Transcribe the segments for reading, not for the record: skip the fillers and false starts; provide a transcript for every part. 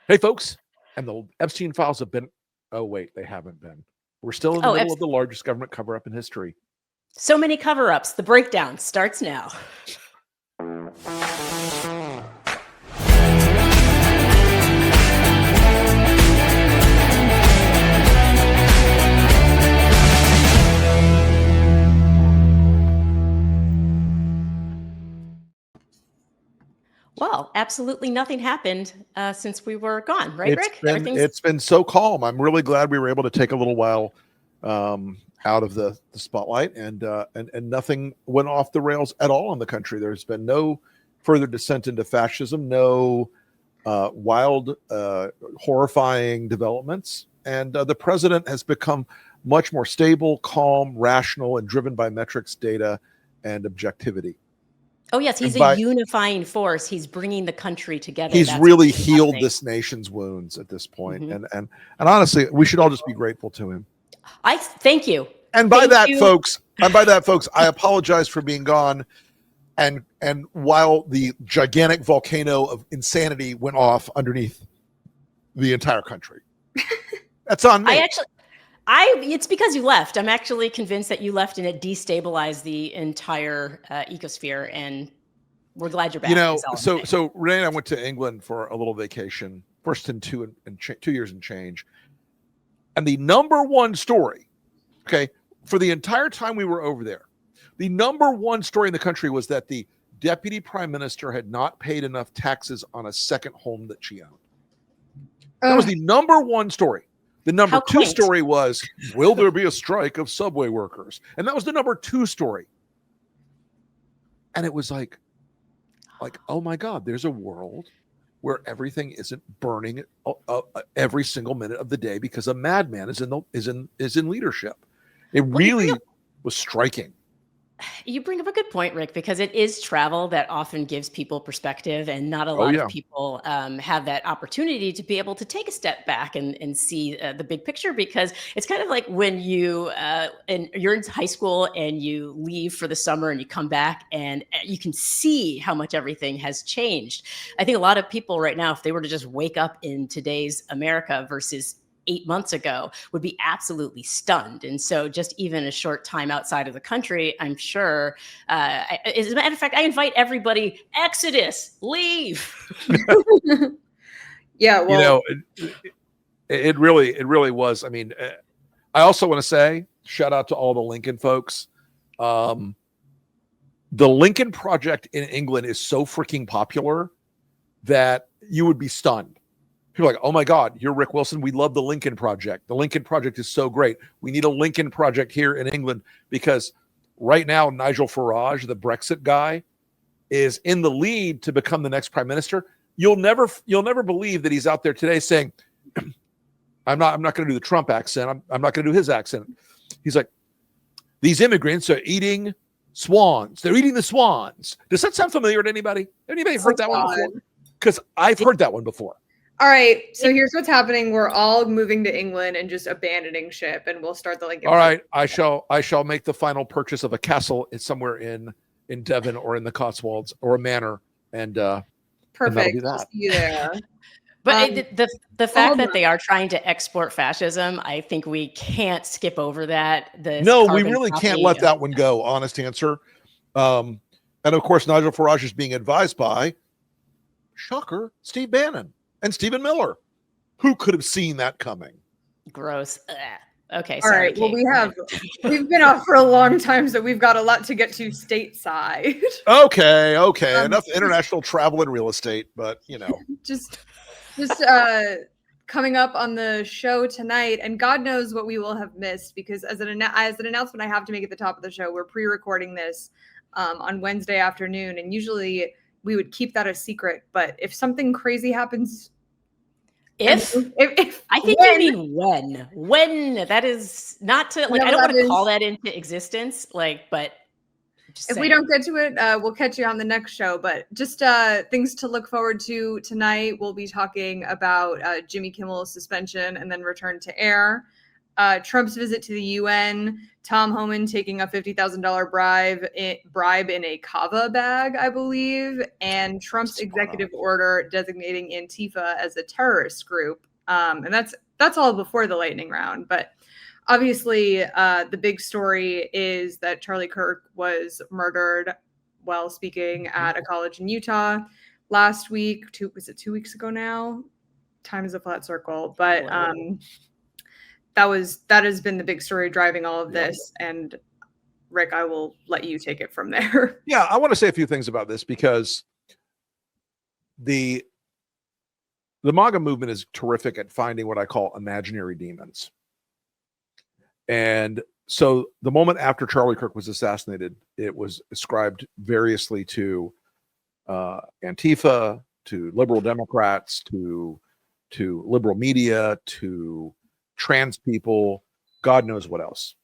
Hey, folks, and the Epstein files have been. Oh, wait, they haven't been. We're still in the middle of the largest government cover-up in history. So many cover-ups. The breakdown starts now. Well, absolutely nothing happened since we were gone, right, Rick? It's been so calm. I'm really glad we were able to take a little while out of the spotlight, and nothing went off the rails at all in the country. There's been no further descent into fascism, no wild, horrifying developments, and the president has become much more stable, calm, rational, and driven by metrics, data, and objectivity. Oh, yes, he's a unifying force. He's bringing the country together. He's really healed this nation's wounds at this point. Mm-hmm. And honestly, we should all just be grateful to him. I thank you. And by that, folks, I apologize for being gone. And while the gigantic volcano of insanity went off underneath the entire country, that's on me. It's because you left. I'm actually convinced that you left and it destabilized the entire ecosphere, and we're glad you're back. So Renee and I went to England for a little vacation, first in 2 years and change. And the number one story, for the entire time we were over there, the number one story in the country was that the deputy prime minister had not paid enough taxes on a second home that she owned. That was the number one story. The number two story was, will there be a strike of subway workers? And that was the number 2 story. And it was like, oh my God, there's a world where everything isn't burning every single minute of the day because a madman is in leadership. It really was striking. You bring up a good point, Rick, because it is travel that often gives people perspective, and not a lot of people have that opportunity to be able to take a step back and see the big picture, because it's kind of like when you're in high school and you leave for the summer and you come back and you can see how much everything has changed. I think a lot of people right now, if they were to just wake up in today's America versus 8 months ago, would be absolutely stunned. And so just even a short time outside of the country, I'm sure, as a matter of fact, I invite everybody, Exodus, leave. Yeah, well, it really was. I mean, I also want to say, shout out to all the Lincoln folks. The Lincoln Project in England is so freaking popular that you would be stunned. People are like, oh my God, you're Rick Wilson. We love the Lincoln Project. The Lincoln Project is so great. We need a Lincoln Project here in England, because right now, Nigel Farage, the Brexit guy, is in the lead to become the next prime minister. You'll never believe that he's out there today saying, I'm not going to do the Trump accent. I'm not going to do his accent. He's like, these immigrants are eating swans. They're eating the swans. Does that sound familiar to anybody? Anybody heard that one before? Because I've heard that one before. All right, so here's what's happening. We're all moving to England and just abandoning ship, and we'll start the Lincoln. All right, I shall make the final purchase of a castle somewhere in Devon or in the Cotswolds or a manor, and perfect. And that'll be that. See you there. But the fact that they are trying to export fascism, I think we can't skip over that. No, we really can't let that one go. Honest answer. And of course, Nigel Farage is being advised by, shocker, Steve Bannon. And Stephen Miller. Who could have seen that coming? Gross. Okay. All right. Well, we've been off for a long time, so we've got a lot to get to stateside. Okay. Enough international travel and real estate, but just coming up on the show tonight, and God knows what we will have missed, because as an announcement I have to make at the top of the show, we're pre-recording this on Wednesday afternoon, and usually we would keep that a secret, but if something crazy happens, if I think you mean when that is not to I don't want to call that into existence, but if we don't get to it, we'll catch you on the next show. But just things to look forward to tonight. We'll be talking about Jimmy Kimmel's suspension and then return to air. Trump's visit to the UN, Tom Homan taking a $50,000 bribe in a kava bag, I believe, and Trump's executive order designating Antifa as a terrorist group. And that's all before the lightning round. But obviously, the big story is that Charlie Kirk was murdered while speaking at a college in Utah last week. Was it 2 weeks ago now? Time is a flat circle, but that has been the big story driving all of this. And Rick, I will let you take it from there. Yeah, I want to say a few things about this because the MAGA movement is terrific at finding what I call imaginary demons. And so the moment after Charlie Kirk was assassinated, it was ascribed variously to Antifa, to liberal Democrats, to liberal media, to trans people, God knows what else.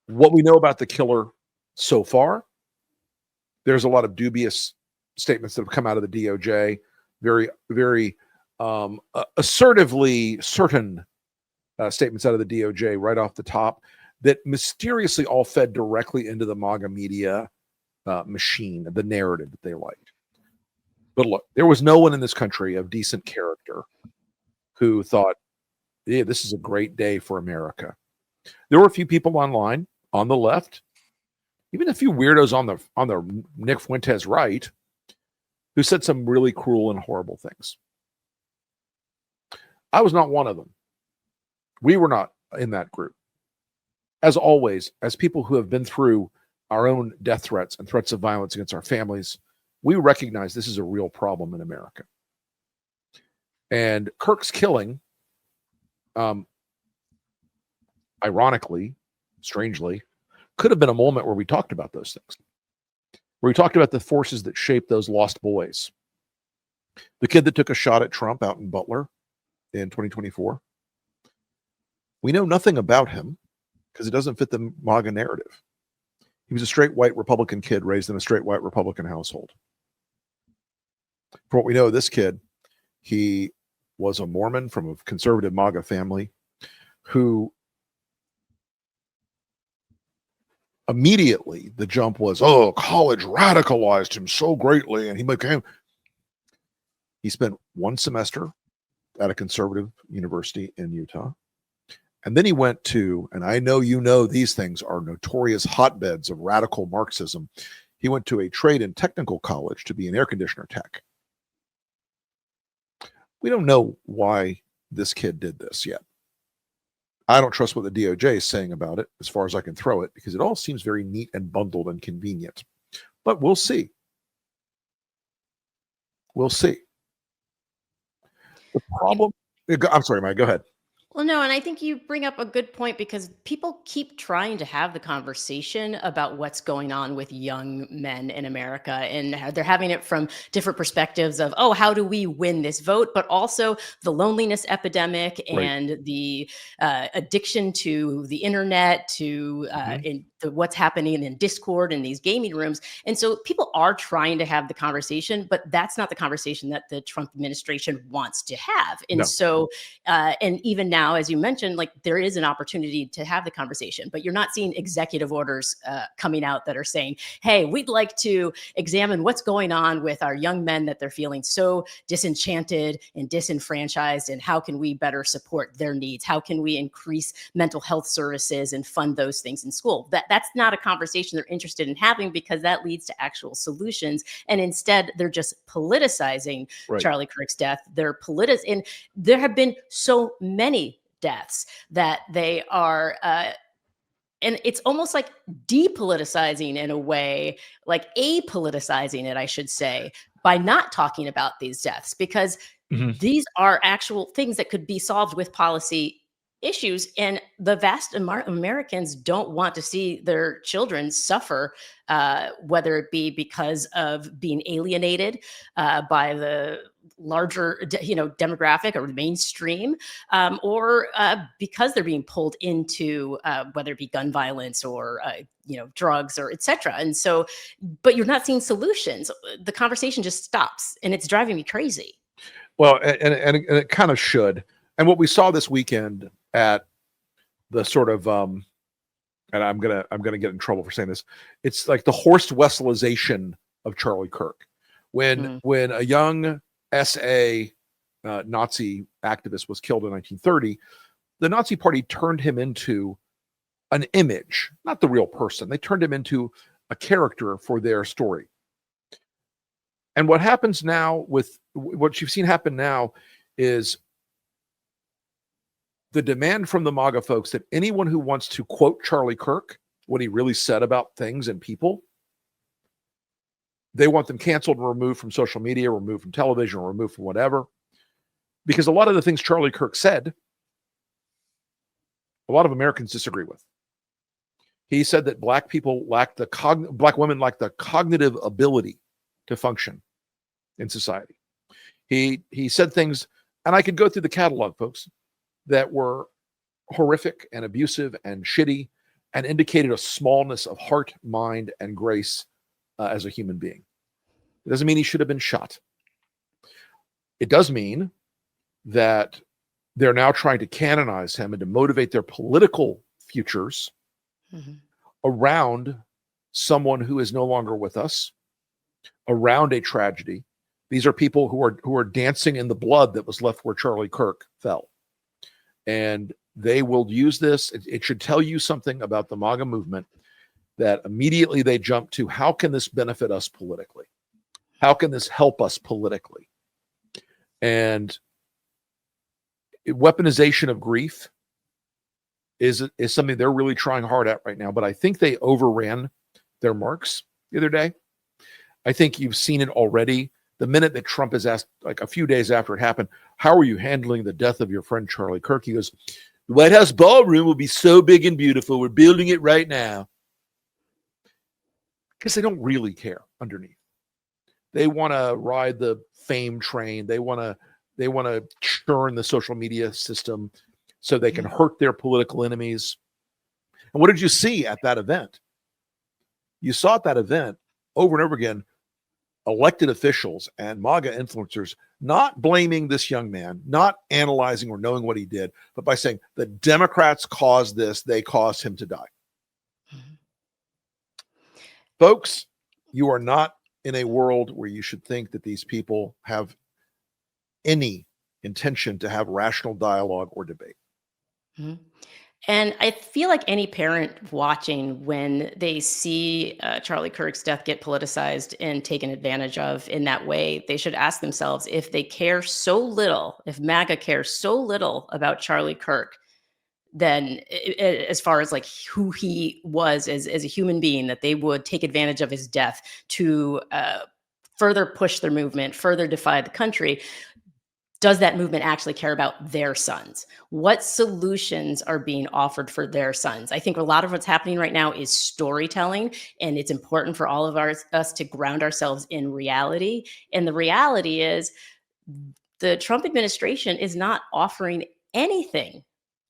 What we know about the killer so far, there's a lot of dubious statements that have come out of the DOJ, very, very assertively certain statements out of the DOJ right off the top that mysteriously all fed directly into the MAGA media machine, the narrative that they liked. But look, there was no one in this country of decent character who thought, yeah, this is a great day for America. There were a few people online on the left, even a few weirdos on the Nick Fuentes right, who said some really cruel and horrible things. I was not one of them. We were not in that group. As always, as people who have been through our own death threats and threats of violence against our families, we recognize this is a real problem in America. And Kirk's killing, ironically, strangely, could have been a moment where we talked about those things, where we talked about the forces that shaped those lost boys. The kid that took a shot at Trump out in Butler in 2024. We know nothing about him because it doesn't fit the MAGA narrative. He was a straight white Republican kid raised in a straight white Republican household. For what we know of this kid, he was a Mormon from a conservative MAGA family who immediately the jump was, oh, college radicalized him so greatly. And he spent one semester at a conservative university in Utah. And then he went to, and I know you know these things are notorious hotbeds of radical Marxism. He went to a trade and technical college to be an air conditioner tech. We don't know why this kid did this yet. I don't trust what the DOJ is saying about it as far as I can throw it, because it all seems very neat and bundled and convenient. But we'll see. We'll see. The problem, I'm sorry, Mike, go ahead. Well, no, and I think you bring up a good point because people keep trying to have the conversation about what's going on with young men in America. And they're having it from different perspectives of, oh, how do we win this vote? But also the loneliness epidemic and the addiction to the internet, to what's happening in Discord and these gaming rooms. And so people are trying to have the conversation, but that's not the conversation that the Trump administration wants to have. And so, and even now, as you mentioned, like there is an opportunity to have the conversation, but you're not seeing executive orders coming out that are saying, hey, we'd like to examine what's going on with our young men that they're feeling so disenchanted and disenfranchised, and how can we better support their needs? How can we increase mental health services and fund those things in school? That's not a conversation they're interested in having, because that leads to actual solutions. And instead, they're just politicizing Charlie Kirk's death. They're and there have been so many deaths that they are, and it's almost like depoliticizing in a way, like apoliticizing it, I should say, by not talking about these deaths, because these are actual things that could be solved with policy issues. And the vast Americans don't want to see their children suffer, whether it be because of being alienated by the larger, demographic or mainstream, or because they're being pulled into whether it be gun violence or drugs or etc. And so, but you're not seeing solutions. The conversation just stops, and it's driving me crazy. Well, and it kind of should. And what we saw this weekend at sort of and I'm gonna get in trouble for saying this. It's like the Horst Wesselization of Charlie Kirk. When a young SA Nazi activist was killed in 1930, the Nazi Party turned him into an image, not the real person. They turned him into a character for their story. And what happens now with what you've seen happen now is the demand from the MAGA folks that anyone who wants to quote Charlie Kirk, what he really said about things and people, they want them canceled and removed from social media, removed from television, or removed from whatever. Because a lot of the things Charlie Kirk said, a lot of Americans disagree with. He said that black women lack the cognitive ability to function in society. He said things, and I could go through the catalog, folks, that were horrific and abusive and shitty and indicated a smallness of heart, mind, and grace as a human being. It doesn't mean he should have been shot. It does mean that they're now trying to canonize him and to motivate their political futures around someone who is no longer with us, around a tragedy. These are people who are dancing in the blood that was left where Charlie Kirk fell. And they will use this. It should tell you something about the MAGA movement, that immediately they jump to, how can this benefit us politically? How can this help us politically? And weaponization of grief is something they're really trying hard at right now. But I think they overran their marks the other day. I think you've seen it already. The minute that Trump is asked, like a few days after it happened, how are you handling the death of your friend Charlie Kirk? He goes, the White House ballroom will be so big and beautiful. We're building it right now. Because they don't really care underneath. They want to ride the fame train. They want to churn the social media system so they can hurt their political enemies. And what did you see at that event? You saw at that event over and over again, elected officials and MAGA influencers not blaming this young man, not analyzing or knowing what he did, but by saying the Democrats caused this, they caused him to die. Folks, you are not in a world where you should think that these people have any intention to have rational dialogue or debate. And I feel like any parent watching, when they see Charlie Kirk's death get politicized and taken advantage of in that way, they should ask themselves, if they care so little, if MAGA cares so little about Charlie Kirk, then as far as like who he was as a human being, that they would take advantage of his death to further push their movement, further divide the country. Does that movement actually care about their sons? What solutions are being offered for their sons? I think a lot of what's happening right now is storytelling, and it's important for all of us to ground ourselves in reality. And the reality is the Trump administration is not offering anything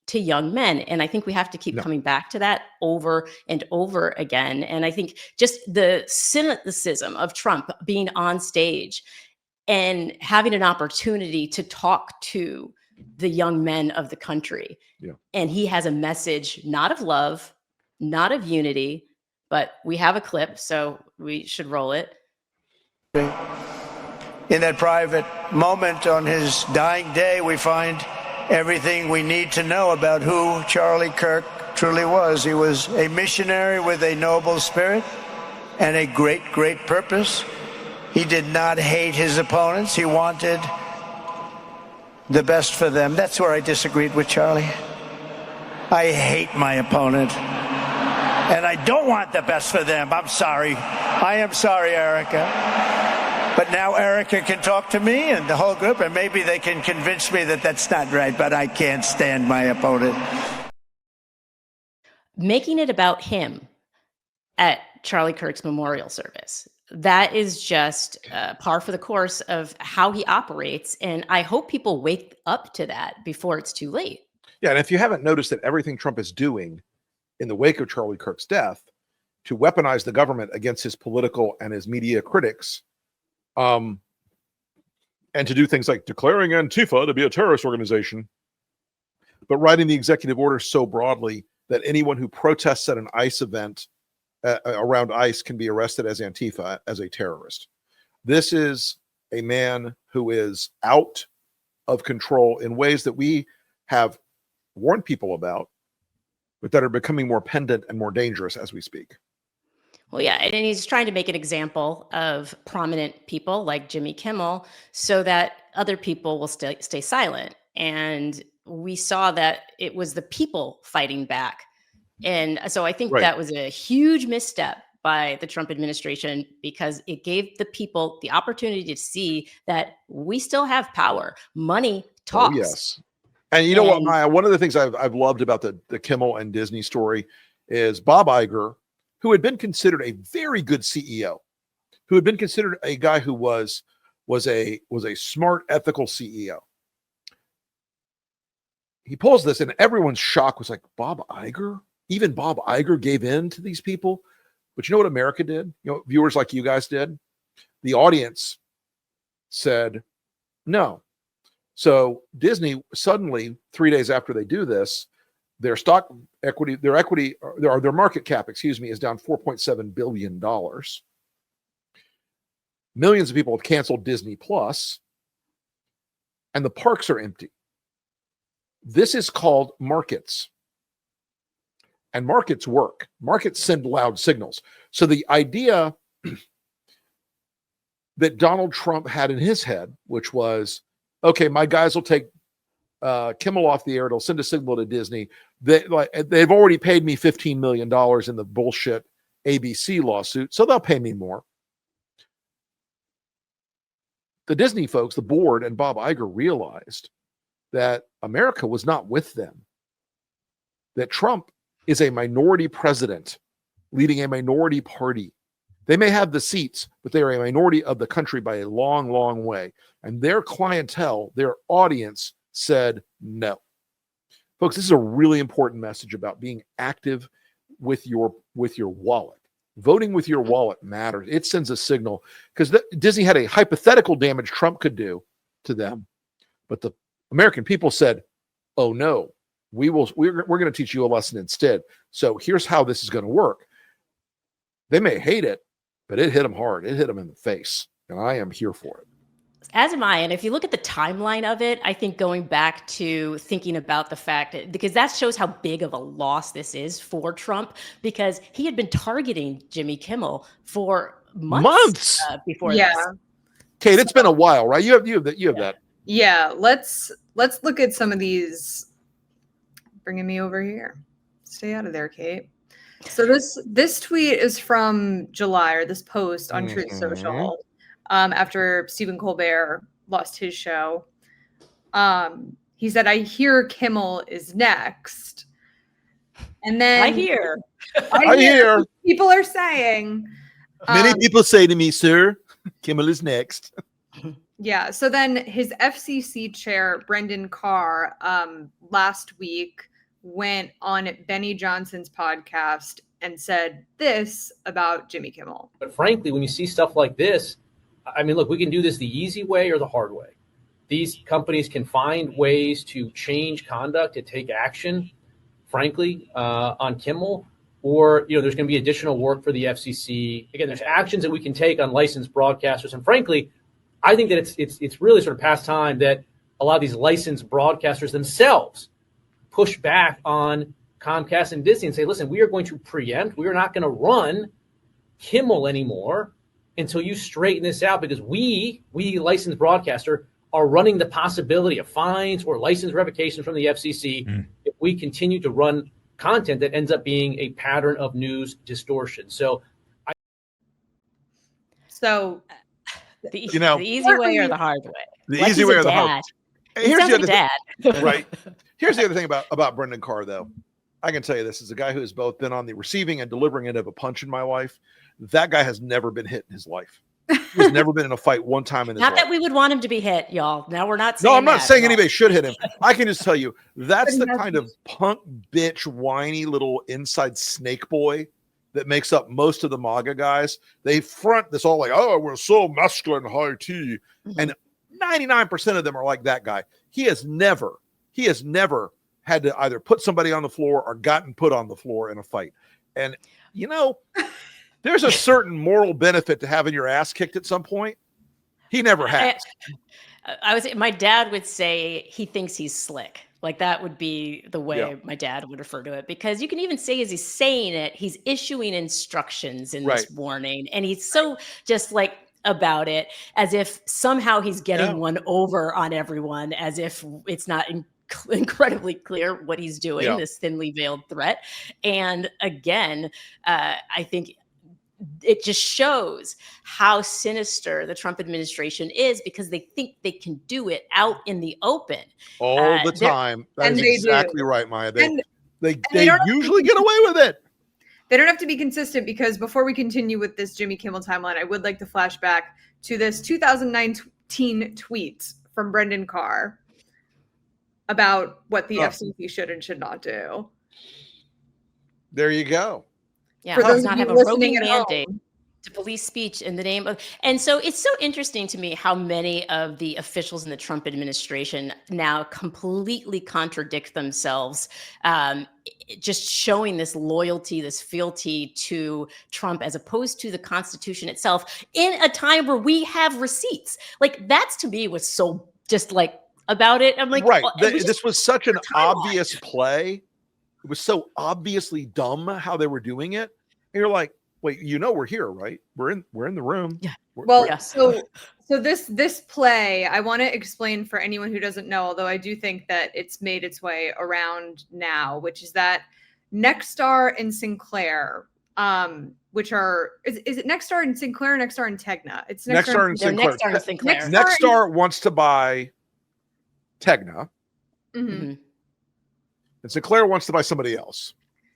to young men. And I think we have to keep coming back to that over and over again. And I think just the cynicism of Trump being on stage and having an opportunity to talk to the young men of the country. And he has a message, not of love, not of unity, but we have a clip, so we should roll it. In that private moment on his dying day, we find everything we need to know about who Charlie Kirk truly was. He was a missionary with a noble spirit and a great, great purpose. He did not hate his opponents. He wanted the best for them. That's where I disagreed with Charlie. I hate my opponent, and I don't want the best for them. I'm sorry. I am sorry, Erica. But now Erica can talk to me and the whole group, and maybe they can convince me that that's not right, but I can't stand my opponent. Making it about him at Charlie Kirk's memorial service, that is just par for the course of how he operates. And I hope people wake up to that before it's too late. Yeah, and if you haven't noticed that everything Trump is doing in the wake of Charlie Kirk's death to weaponize the government against his political and his media critics, and to do things like declaring Antifa to be a terrorist organization, but writing the executive order so broadly that anyone who protests at an ICE event around ICE can be arrested as Antifa, as a terrorist. This is a man who is out of control in ways that we have warned people about, but that are becoming more pendant and more dangerous as we speak. Well, yeah, and he's trying to make an example of prominent people like Jimmy Kimmel so that other people will stay silent. And we saw that it was the people fighting back. And so I think that was a huge misstep by the Trump administration, because it gave the people the opportunity to see that we still have power. Money talks. Oh, yes. And you know what, Maya, one of the things I've loved about the Kimmel and Disney story is Bob Iger, who had been considered a very good CEO, who had been considered a guy who was a smart, ethical CEO. He pulls this, and everyone's shock was like, Bob Iger? Even Bob Iger gave in to these people? But you know what America did? You know, viewers like you guys did? The audience said no. So Disney suddenly, 3 days after they do this, their market cap, is down $4.7 billion. Millions of people have canceled Disney Plus, and the parks are empty. This is called markets. And markets work. Markets send loud signals. So the idea that Donald Trump had in his head, which was, okay, my guys will take Kimmel off the air. It'll send a signal to Disney. They've already paid me $15 million in the bullshit ABC lawsuit, so they'll pay me more. The Disney folks, the board, and Bob Iger realized that America was not with them, that Trump is a minority president leading a minority party. They may have the seats, but they are a minority of the country by a long, long way. And their clientele, their audience, said no. Folks, this is a really important message about being active with your wallet. Voting with your wallet matters. It sends a signal, because Disney had a hypothetical damage Trump could do to them, but the American people said, oh no, we're going to teach you a lesson instead. So here's how this is going to work. They may hate it, but it hit them hard. It hit them in the face, and I am here for it. As am I. And if you look at the timeline of it, I think going back to thinking about the fact, because that shows how big of a loss this is for Trump, because he had been targeting Jimmy Kimmel for months before this. Kate, it's been a while, right? You have that. Yeah, let's look at some of these. Bringing me over here. Stay out of there, Kate. So this tweet is from July, or this post on Truth Social, after Stephen Colbert lost his show. He said, "I hear Kimmel is next," and then I hear people are saying. Many people say to me, "Sir, Kimmel is next." Yeah. So then his FCC chair, Brendan Carr, last week went on Benny Johnson's podcast and said this about Jimmy Kimmel. But frankly, when you see stuff like this, I mean, look, we can do this the easy way or the hard way. These companies can find ways to change conduct, to take action, frankly, on Kimmel, or, there's going to be additional work for the FCC. Again, there's actions that we can take on licensed broadcasters. And frankly, I think that it's really sort of past time that a lot of these licensed broadcasters themselves push back on Comcast and Disney and say, listen, we are going to preempt. We are not going to run Kimmel anymore until you straighten this out, because we licensed broadcaster, are running the possibility of fines or license revocation from the FCC if we continue to run content that ends up being a pattern of news distortion. So the easy way or the hard way? The easy way or the hard way? Here's the other dad. Right. Here's the other thing about Brendan Carr, though. I can tell you this, as a guy who has both been on the receiving and delivering end of a punch in my life. That guy has never been hit in his life. He's never been in a fight one time in his life. Not that we would want him to be hit, y'all. Now we're not saying No, I'm not saying anybody should hit him. I can just tell you, that's the kind of punk, bitch, whiny little inside snake boy that makes up most of the MAGA guys. They front this all like, oh, we're so masculine, high tea. And 99% of them are like that guy. He has never had to either put somebody on the floor or gotten put on the floor in a fight. And, you know, there's a certain moral benefit to having your ass kicked at some point. He never has. My dad would say he thinks he's slick. Like that would be the way my dad would refer to it, because you can even say as he's saying it, he's issuing instructions in this warning. And he's so just like about it as if somehow he's getting one over on everyone, as if it's not incredibly clear what he's doing, this thinly veiled threat. And again, I think it just shows how sinister the Trump administration is, because they think they can do it out in the open all the time. That's exactly right, Maya. They usually get away with it. They don't have to be consistent, because before we continue with this Jimmy Kimmel timeline, I would like to flash back to this 2019 tweet from Brendan Carr about what the FCC should and should not do. There you go. Yeah, does not have a roving mandate to police speech in the name of. And so it's so interesting to me how many of the officials in the Trump administration now completely contradict themselves, just showing this loyalty, this fealty to Trump as opposed to the Constitution itself in a time where we have receipts. Like that's to me was so just like about it. I'm like, right. This was such an obvious play. It was so obviously dumb how they were doing it. And you're like, wait, you know, we're here, right? We're in the room. Yeah. So this play, I want to explain for anyone who doesn't know, although I do think that it's made its way around now, which is that Nexstar and Sinclair, which are, is it Nexstar and Sinclair or Nexstar and Tegna? It's Nexstar and Sinclair. Nexstar and Sinclair. Nexstar wants to buy Tegna. Mm-hmm. And Sinclair wants to buy somebody else.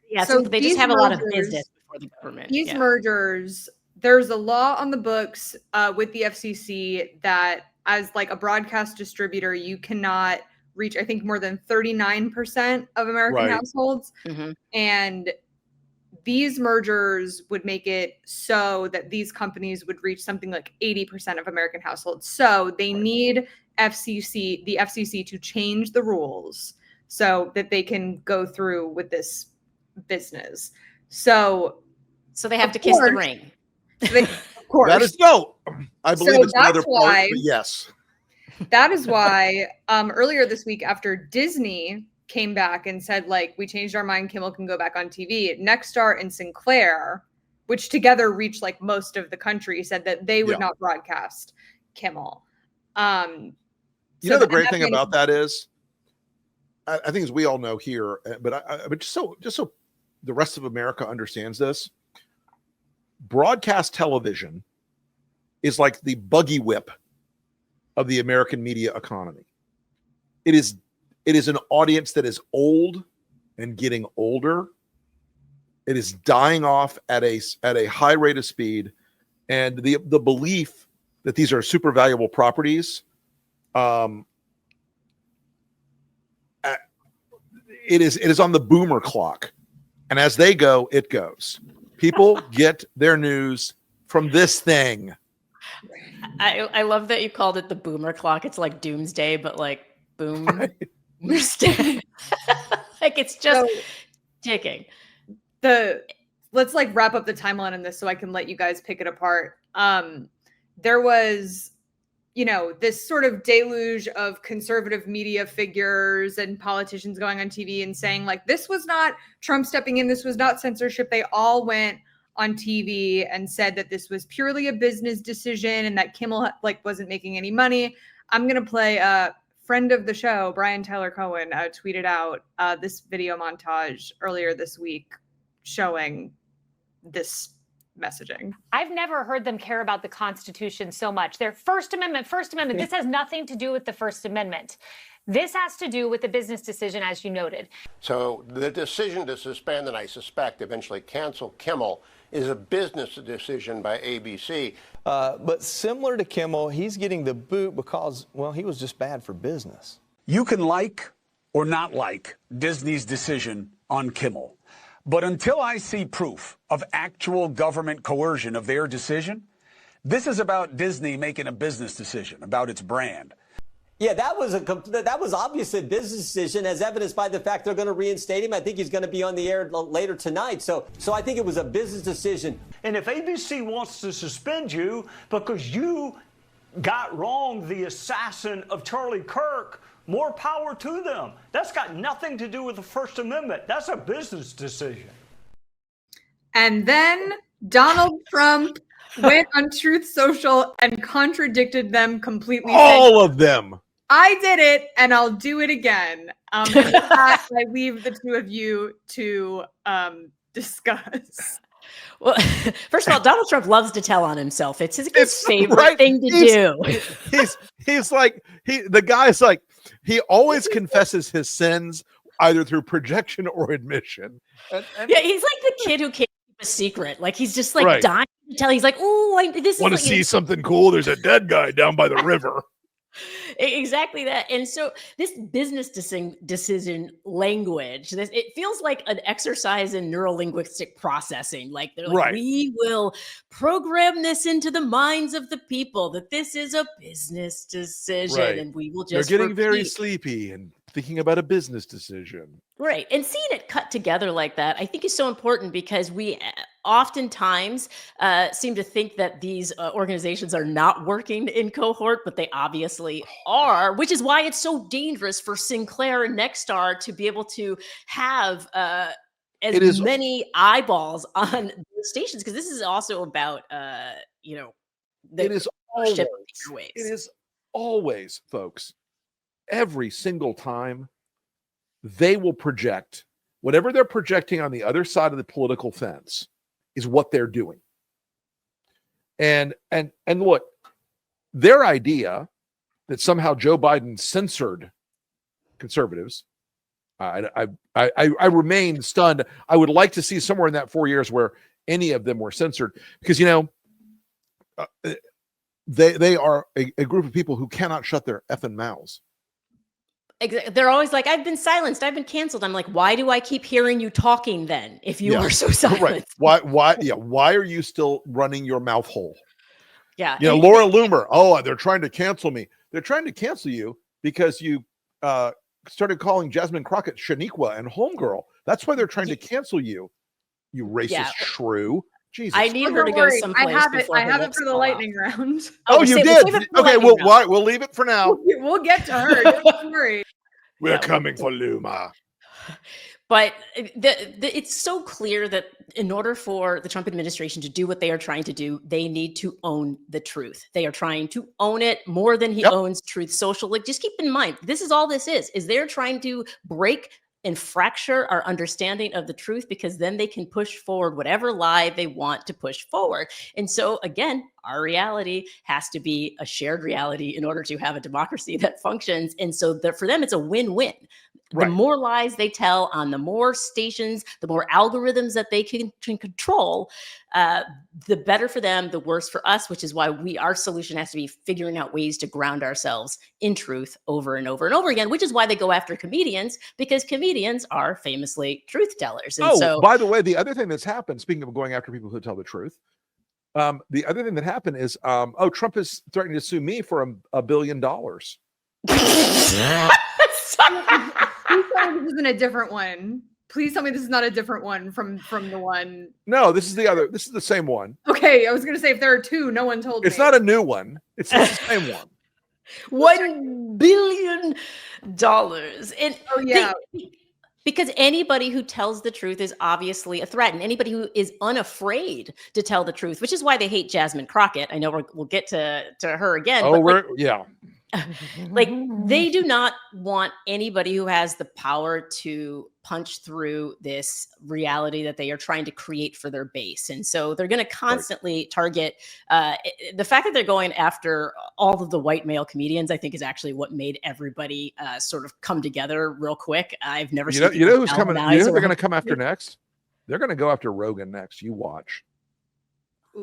Yeah, so they just have a lot of business before the government. These mergers, there's a law on the books with the FCC that as like a broadcast distributor, you cannot reach, I think, more than 39% of American households. Mm-hmm. And these mergers would make it so that these companies would reach something like 80% of American households. So they need the FCC to change the rules so that they can go through with this business. So they have to kiss the ring. Of course. That is I believe it's another part, but yes. That is why earlier this week, after Disney came back and said, like, we changed our mind, Kimmel can go back on TV, Nexstar and Sinclair, which together reached like most of the country, said that they would not broadcast Kimmel. You know, the great thing about that is, I think as we all know here, but just so the rest of America understands this, broadcast television is like the buggy whip of the American media economy. It is an audience that is old and getting older. It is dying off at a high rate of speed, and the belief that these are super valuable properties. It is on the boomer clock, and as they go, it goes. People get their news from this thing. I love that you called it the boomer clock. It's like doomsday, but like boomsday. Like it's just ticking. Let's like wrap up the timeline on this so I can let you guys pick it apart. There was, you know, this sort of deluge of conservative media figures and politicians going on TV and saying like, this was not Trump stepping in. This was not censorship. They all went on TV and said that this was purely a business decision and that Kimmel like wasn't making any money. I'm going to play a friend of the show, Brian Tyler Cohen, tweeted out this video montage earlier this week showing this messaging. I've never heard them care about the Constitution so much. Their First Amendment. This has nothing to do with the First Amendment. This has to do with the business decision, as you noted. So the decision to suspend and I suspect eventually cancel Kimmel is a business decision by ABC. But similar to Kimmel, he's getting the boot because, well, he was just bad for business. You can like or not like Disney's decision on Kimmel. But until I see proof of actual government coercion of their decision, this is about Disney making a business decision about its brand. Yeah, that was obviously a business decision, as evidenced by the fact they're going to reinstate him. I think he's going to be on the air later tonight. So I think it was a business decision. And if ABC wants to suspend you because you got wrong the assassin of Charlie Kirk, more power to them. That's got nothing to do with the First Amendment. That's a business decision. And then Donald Trump went on Truth Social and contradicted them completely. All of them. I did it, and I'll do it again. And with that, I leave the two of you to discuss. Well, first of all, Donald Trump loves to tell on himself. It's his favorite thing to do. He's like, the guy's like, he always confesses his sins either through projection or admission. And yeah, he's like the kid who can't keep a secret. Like he's just like dying to tell. He's like, oh, this want to see something cool? There's a dead guy down by the river. Exactly that. And so this business decision language, it feels like an exercise in neurolinguistic processing. Like they're like, we will program this into the minds of the people that this is a business decision, and we will just. They're getting very sleepy and thinking about a business decision. Right. And seeing it cut together like that, I think is so important because we oftentimes seem to think that these organizations are not working in cohort, but they obviously are, which is why it's so dangerous for Sinclair and Nexstar to be able to have as many eyeballs on the stations, because this is also about, it is always, folks, every single time they will project whatever they're projecting on the other side of the political fence is what they're doing. And look, their idea that somehow Joe Biden censored conservatives, I remain stunned. I would like to see somewhere in that 4 years where any of them were censored, because they are a group of people who cannot shut their effing mouths. They're always like, I've been silenced, I've been canceled. I'm like, why do I keep hearing you talking then if you are so silent? Right. Why are you still running your mouth hole? Yeah. Laura Loomer, they're trying to cancel me. They're trying to cancel you because you started calling Jasmine Crockett Shaniqua and homegirl. That's why they're trying to cancel you, you racist shrew. Jesus. I need her to go someplace. I have it for the lightning round. Oh, you did? Okay, we'll leave it for now. We'll get to her. Don't worry. We're coming for Luma. But it's so clear that in order for the Trump administration to do what they are trying to do, they need to own the truth. They are trying to own it more than he owns Truth Social. Like, just keep in mind, this is all this is they're trying to break and fracture our understanding of the truth, because then they can push forward whatever lie they want to push forward. And so again, our reality has to be a shared reality in order to have a democracy that functions. And so for them, it's a win-win. The more lies they tell on the more stations, the more algorithms that they can control, the better for them, the worse for us, which is why our solution has to be figuring out ways to ground ourselves in truth over and over and over again, which is why they go after comedians, because comedians are famously truth tellers. And so, by the way, the other thing that's happened, speaking of going after people who tell the truth, the other thing that happened is, Trump is threatening to sue me for $1 billion. Please tell me this isn't a different one. Please tell me this is not a different one from the one. No, this is the other. This is the same one. Okay, I was going to say, if there are two, no one told me. It's not a new one. It's the same one. $1 billion. And because anybody who tells the truth is obviously a threat, and anybody who is unafraid to tell the truth, which is why they hate Jasmine Crockett. I know we'll get to her again. Like, they do not want anybody who has the power to punch through this reality that they are trying to create for their base. And so they're going to constantly target the fact that they're going after all of the white male comedians. I think is actually what made everybody sort of come together real quick. I've never seen who's coming. You know who they're going to come after next? They're going to go after Rogan next. You watch.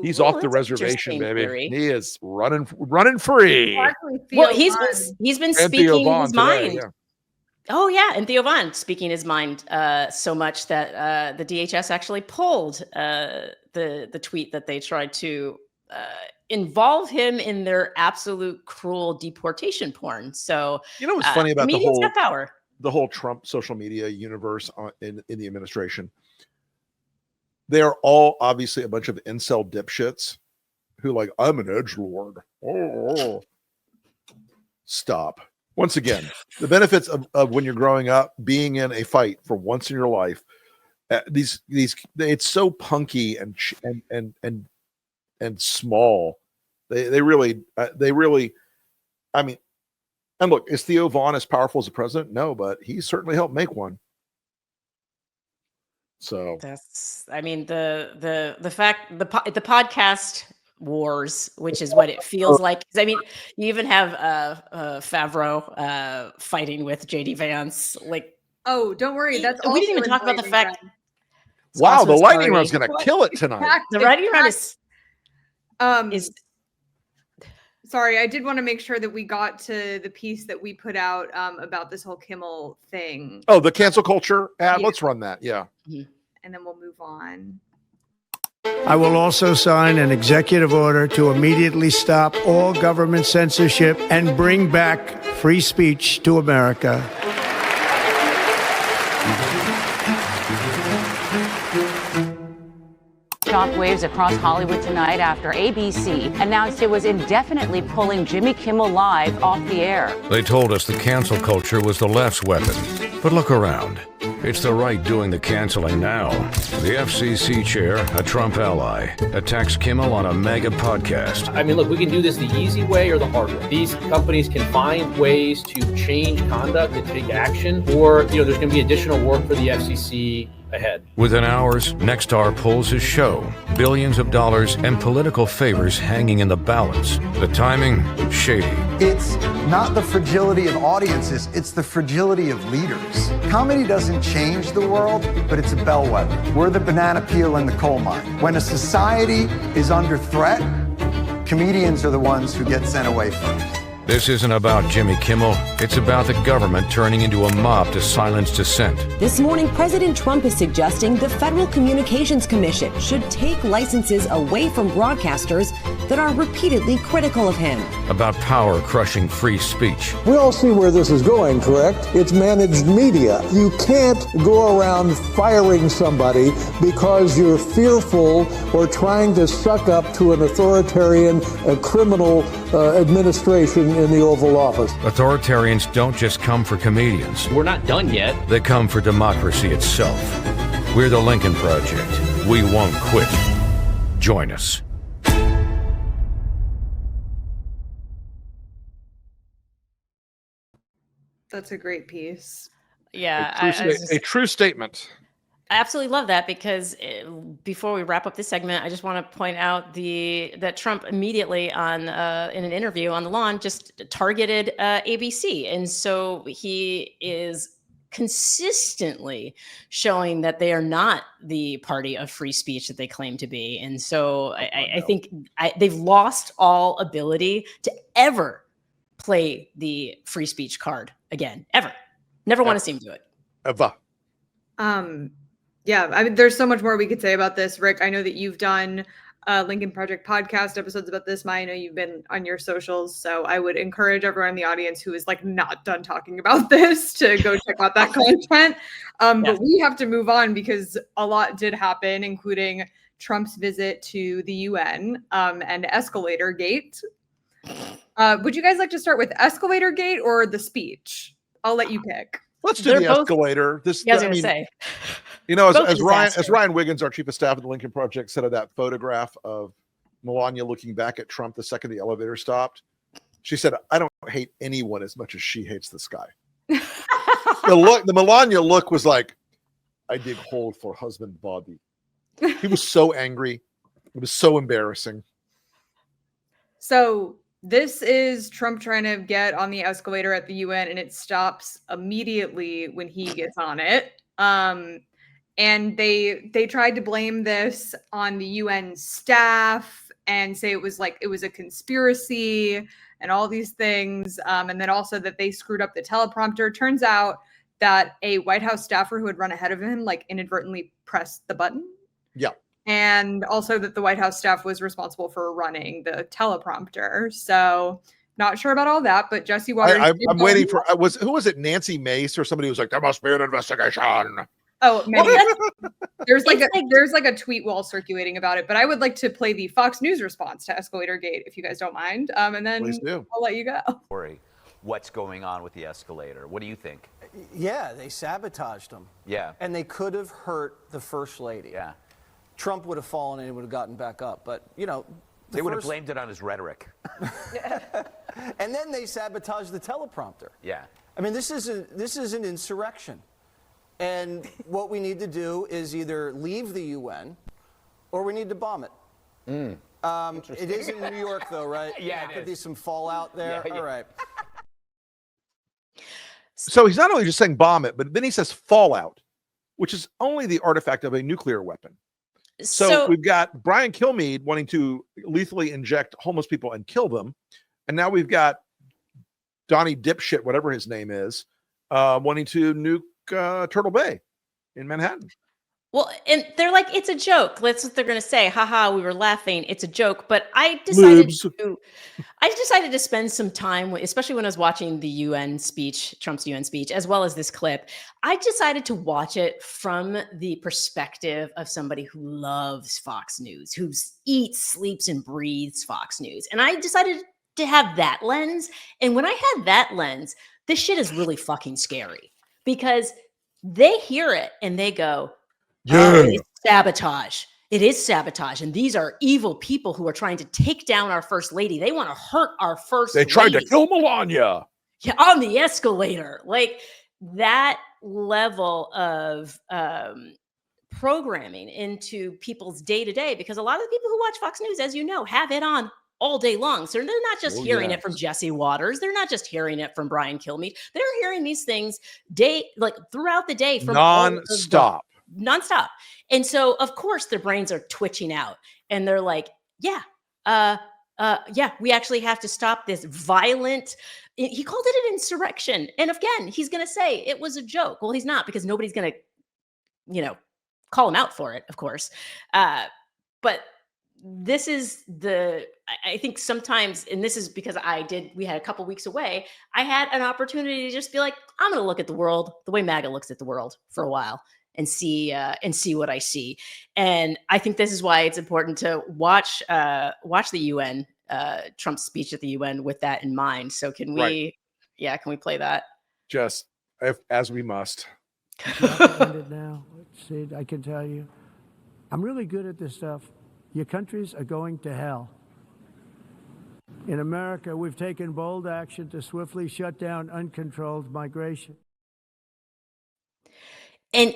He's off the reservation, baby. Theory. He is running free. Well, he's been speaking his mind. Today, Oh yeah, and Theo Von speaking his mind so much that the DHS actually pulled the tweet that they tried to involve him in their absolute cruel deportation porn. So you know what's funny about the whole Trump social media universe in the administration? They are all obviously a bunch of incel dipshits who like, I'm an edgelord. Oh. Stop. Once again, the benefits of when you're growing up, being in a fight for once in your life, it's so punky and small. They really, I mean, and look, is Theo Vaughn as powerful as a president? No, but he certainly helped make one. So that's, I mean, the fact, the podcast wars, which is what it feels like. I mean, you even have Favreau fighting with JD Vance. Like, oh, don't worry, that's we didn't even talk about the fact. Wow, the lightning round's going to kill it tonight. The lightning round is. Sorry, I did want to make sure that we got to the piece that we put out about this whole Kimmel thing. Oh, the cancel culture ad. Yeah. Let's run that. Yeah. And then we'll move on. I will also sign an executive order to immediately stop all government censorship and bring back free speech to America. Shockwaves across Hollywood tonight after ABC announced it was indefinitely pulling Jimmy Kimmel Live off the air. They told us the cancel culture was the left's weapon. But look around. It's the right doing the canceling now. The FCC chair, a Trump ally, attacks Kimmel on a MAGA podcast. I mean, look, we can do this the easy way or the hard way. These companies can find ways to change conduct and take action, or, there's going to be additional work for the FCC ahead. Within hours, Nexstar pulls his show. Billions of dollars and political favors hanging in the balance. The timing, shady. It's not the fragility of audiences, it's the fragility of leaders. Comedy doesn't change the world, but it's a bellwether. We're the banana peel in the coal mine. When a society is under threat, comedians are the ones who get sent away first. This isn't about Jimmy Kimmel. It's about the government turning into a mob to silence dissent. This morning, President Trump is suggesting the Federal Communications Commission should take licenses away from broadcasters that are repeatedly critical of him. About power crushing free speech. We all see where this is going, correct? It's managed media. You can't go around firing somebody because you're fearful or trying to suck up to an authoritarian, criminal administration in the Oval Office. Authoritarians don't just come for comedians. We're not done yet. They come for democracy itself. We're the Lincoln Project. We won't quit. Join us. That's a great piece. Yeah. A true statement. I absolutely love that because before we wrap up this segment, I just want to point out that Trump immediately in an interview on the lawn just targeted ABC. And so he is consistently showing that they are not the party of free speech that they claim to be. And so I think they've lost all ability to ever play the free speech card again, ever. Never want to see him do it. Ever. Yeah, I mean, there's so much more we could say about this, Rick. I know that you've done Lincoln Project podcast episodes about this. Maya, I know you've been on your socials, so I would encourage everyone in the audience who is like not done talking about this to go check out that content. But we have to move on because a lot did happen, including Trump's visit to the UN and Escalator Gate. Would you guys like to start with Escalator Gate or the speech? I'll let you pick. Let's do the escalator. This, I was going to say. You know, as Ryan Wiggins, our chief of staff at the Lincoln Project, said of that photograph of Melania looking back at Trump the second the elevator stopped, she said, "I don't hate anyone as much as she hates this guy." The Melania look was like, "I dig hole for husband Bobby." He was so angry. It was so embarrassing. So this is Trump trying to get on the escalator at the UN, and it stops immediately when he gets on it. And they tried to blame this on the UN staff and say it was a conspiracy and all these things. And then also that they screwed up the teleprompter. Turns out that a White House staffer who had run ahead of him, like inadvertently pressed the button. Yeah. and also that the White House staff was responsible for running the teleprompter. So not sure about all that, but Jesse Waters. I'm waiting for who was it? Nancy Mace or somebody who was like, there must be an investigation. Oh, maybe there's like a tweet wall circulating about it, but I would like to play the Fox News response to Escalator Gate if you guys don't mind, and then I'll let you go. What's going on with the escalator? What do you think? Yeah, they sabotaged them. Yeah. And they could have hurt the first lady. Yeah. Trump would have fallen and he would have gotten back up. But, you know, they would have blamed it on his rhetoric. And then they sabotaged the teleprompter. Yeah. I mean, this is an insurrection. And what we need to do is either leave the UN or we need to bomb it. It is in New York, though, right? Yeah, there could be some fallout there. Yeah. All right. So he's not only just saying bomb it, but then he says fallout, which is only the artifact of a nuclear weapon. So we've got Brian Kilmeade wanting to lethally inject homeless people and kill them. And now we've got Donnie Dipshit, whatever his name is, wanting to nuke Turtle Bay in Manhattan. Well, and they're like, it's a joke. That's what they're going to say. Haha, we were laughing. It's a joke. But I decided to spend some time, especially when I was watching the UN speech, Trump's UN speech, as well as this clip. I decided to watch it from the perspective of somebody who loves Fox News, who eats, sleeps, and breathes Fox News. And I decided to have that lens. And when I had that lens, this shit is really fucking scary because they hear it and they go, yeah, it's sabotage. It is sabotage. And these are evil people who are trying to take down our first lady. They want to hurt our first lady. They tried to kill Melania. Yeah, on the escalator. Like that level of programming into people's day-to-day, because a lot of the people who watch Fox News, as you know, have it on all day long. So they're not just hearing it from Jesse Waters. They're not just hearing it from Brian Kilmeade. They're hearing these things throughout the day from nonstop. And so of course their brains are twitching out and they're like, we actually have to stop this violent. He called it an insurrection. And again, he's going to say it was a joke. Well, he's not, because nobody's going to, call him out for it, of course. But this is I think sometimes, and this is because we had a couple weeks away, I had an opportunity to just be like, I'm going to look at the world the way MAGA looks at the world for a while and see what I see. And I think this is why it's important to watch the UN, Trump's speech at the UN with that in mind. So can we play that? Just as we must. Now, Sid, I can tell you, I'm really good at this stuff. Your countries are going to hell. In America, we've taken bold action to swiftly shut down uncontrolled migration. And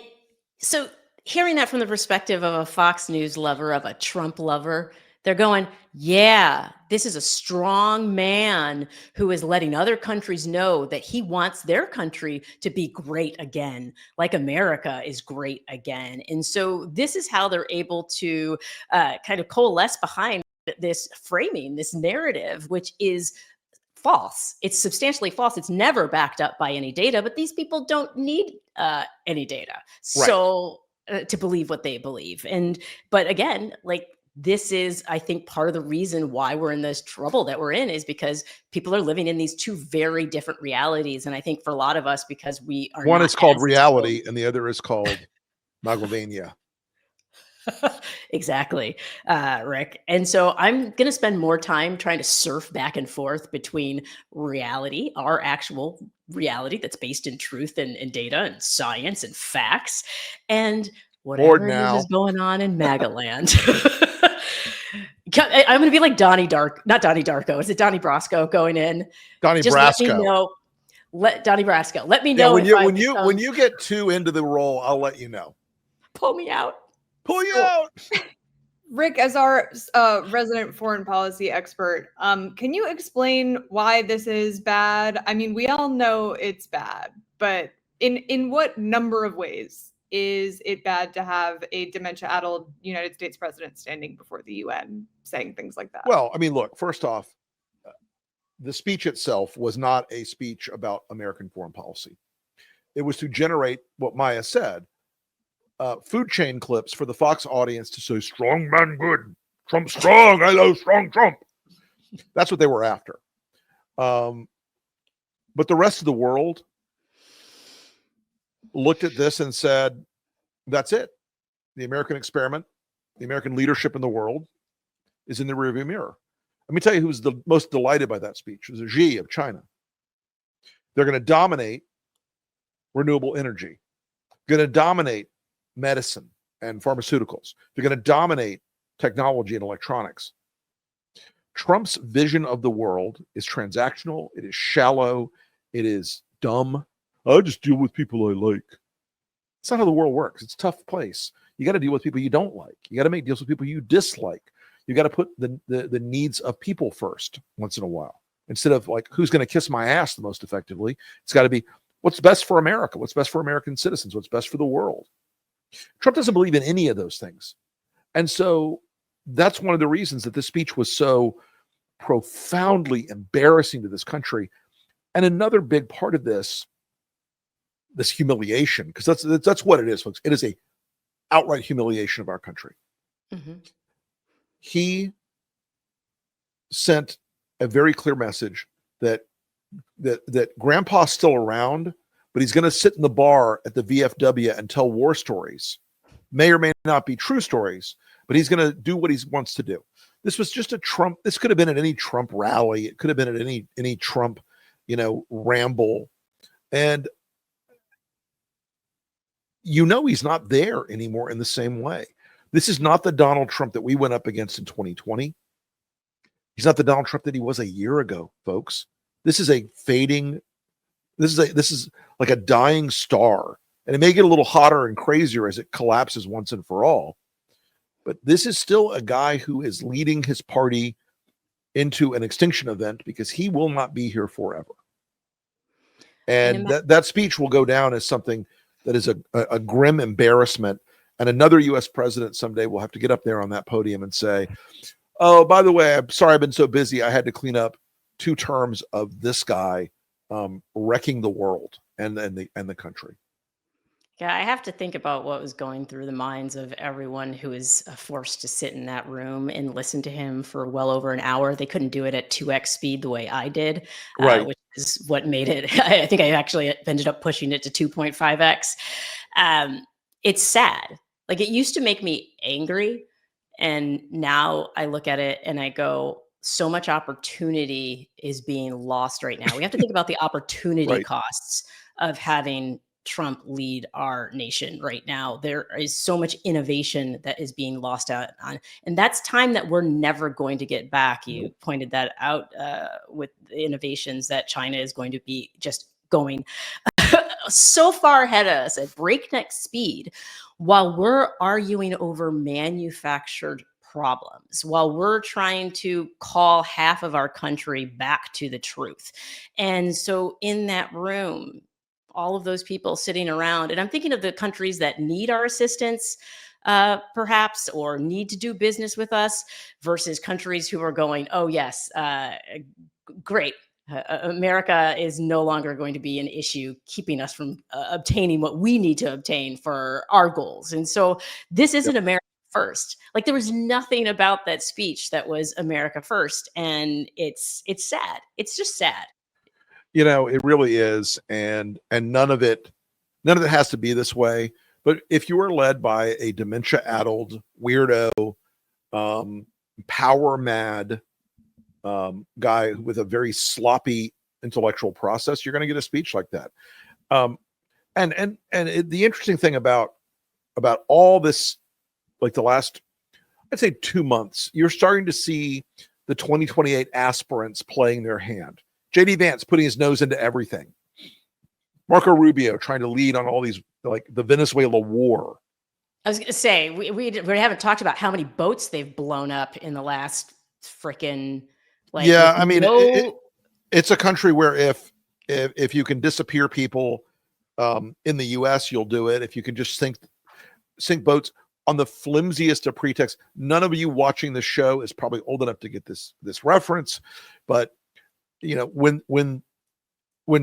so hearing that from the perspective of a Fox News lover, of a Trump lover, they're going, yeah, this is a strong man who is letting other countries know that he wants their country to be great again, like America is great again. And so this is how they're able to kind of coalesce behind this framing, this narrative, which is false. It's substantially false. It's never backed up by any data, but these people don't need any data. So to believe what they believe. But again, this is, I think, part of the reason why we're in this trouble that we're in, is because people are living in these two very different realities. And I think for a lot of us, because we are one is called reality and the other is called Maglavania. Exactly, Rick. And so I'm going to spend more time trying to surf back and forth between reality, our actual reality that's based in truth and data and science and facts, and whatever is going on in MAGA land. I'm going to be like not Donnie Darko. Is it Donnie Brasco going in? Donnie Brasco. Donnie Brasco. Let me know. When you get too into the role, I'll let you know. Pull me out. Pull you out. Rick, as our resident foreign policy expert, can you explain why this is bad? I mean, we all know it's bad, but in what number of ways is it bad to have a dementia-addled United States president standing before the UN saying things like that? Well, I mean, look, first off, the speech itself was not a speech about American foreign policy. It was to generate what Maya said, food chain clips for the Fox audience to say, strong man good, Trump strong, I love strong Trump. That's what they were after. But the rest of the world looked at this and said, that's it. The American experiment, the American leadership in the world is in the rearview mirror. Let me tell you who's the most delighted by that speech. It was Xi of China. They're going to dominate renewable energy, going to dominate medicine and pharmaceuticals. They're going to dominate technology and electronics. Trump's vision of the world is transactional. It is shallow. It is dumb. I just deal with people I like. It's not how the world works. It's a tough place. You got to deal with people you don't like. You got to make deals with people you dislike. You got to put the needs of people first once in a while. Instead of like, who's going to kiss my ass the most effectively? It's got to be, what's best for America? What's best for American citizens? What's best for the world? Trump doesn't believe in any of those things. And so that's one of the reasons that this speech was so profoundly embarrassing to this country. And another big part of this humiliation, because that's what it is, folks. It is a outright humiliation of our country. Mm-hmm. He sent a very clear message that Grandpa's still around, but he's going to sit in the bar at the VFW and tell war stories. May or may not be true stories, but he's going to do what he wants to do. This was just a Trump. This could have been at any Trump rally. It could have been at any Trump, ramble. And he's not there anymore in the same way. This is not the Donald Trump that we went up against in 2020. He's not the Donald Trump that he was a year ago, folks. This is a fading. This is like a dying star, and it may get a little hotter and crazier as it collapses once and for all. But this is still a guy who is leading his party into an extinction event because he will not be here forever. And that speech will go down as something that is a grim embarrassment. And another U.S. president someday will have to get up there on that podium and say, oh, by the way, I'm sorry I've been so busy. I had to clean up 2 terms of this guy wrecking the world and the country. Yeah, I have to think about what was going through the minds of everyone who was forced to sit in that room and listen to him for well over an hour. They couldn't do it at 2x speed the way I did, right. Which is what made it. I think I actually ended up pushing it to 2.5x. It's sad. Like, it used to make me angry. And now I look at it and I go, so much opportunity is being lost right now. We have to think about the opportunity right. costs of having Trump lead our nation right now. There is so much innovation that is being lost out on, and that's time that we're never going to get back. You pointed that out with the innovations that China is going to be just going so far ahead of us at breakneck speed, while we're arguing over manufactured problems, while we're trying to call half of our country back to the truth. And so in that room, all of those people sitting around, and I'm thinking of the countries that need our assistance, perhaps, or need to do business with us, versus countries who are going, oh yes, great. America is no longer going to be an issue keeping us from obtaining what we need to obtain for our goals. And so this isn't America first. Like, there was nothing about that speech that was America first. And it's sad. It's just sad. It really is. And none of it has to be this way. But if you are led by a dementia-addled, weirdo, power-mad guy with a very sloppy intellectual process, you're going to get a speech like that. The interesting thing about all this, like the last, I'd say 2 months, you're starting to see the 2028 aspirants playing their hand. J.D. Vance putting his nose into everything. Marco Rubio trying to lead on all these, like the Venezuela war. I was going to say, we haven't talked about how many boats they've blown up in the last freaking, like, yeah, I mean, it's a country where if you can disappear people in the U.S., you'll do it. If you can just sink boats on the flimsiest of pretexts. None of you watching the show is probably old enough to get this reference, but when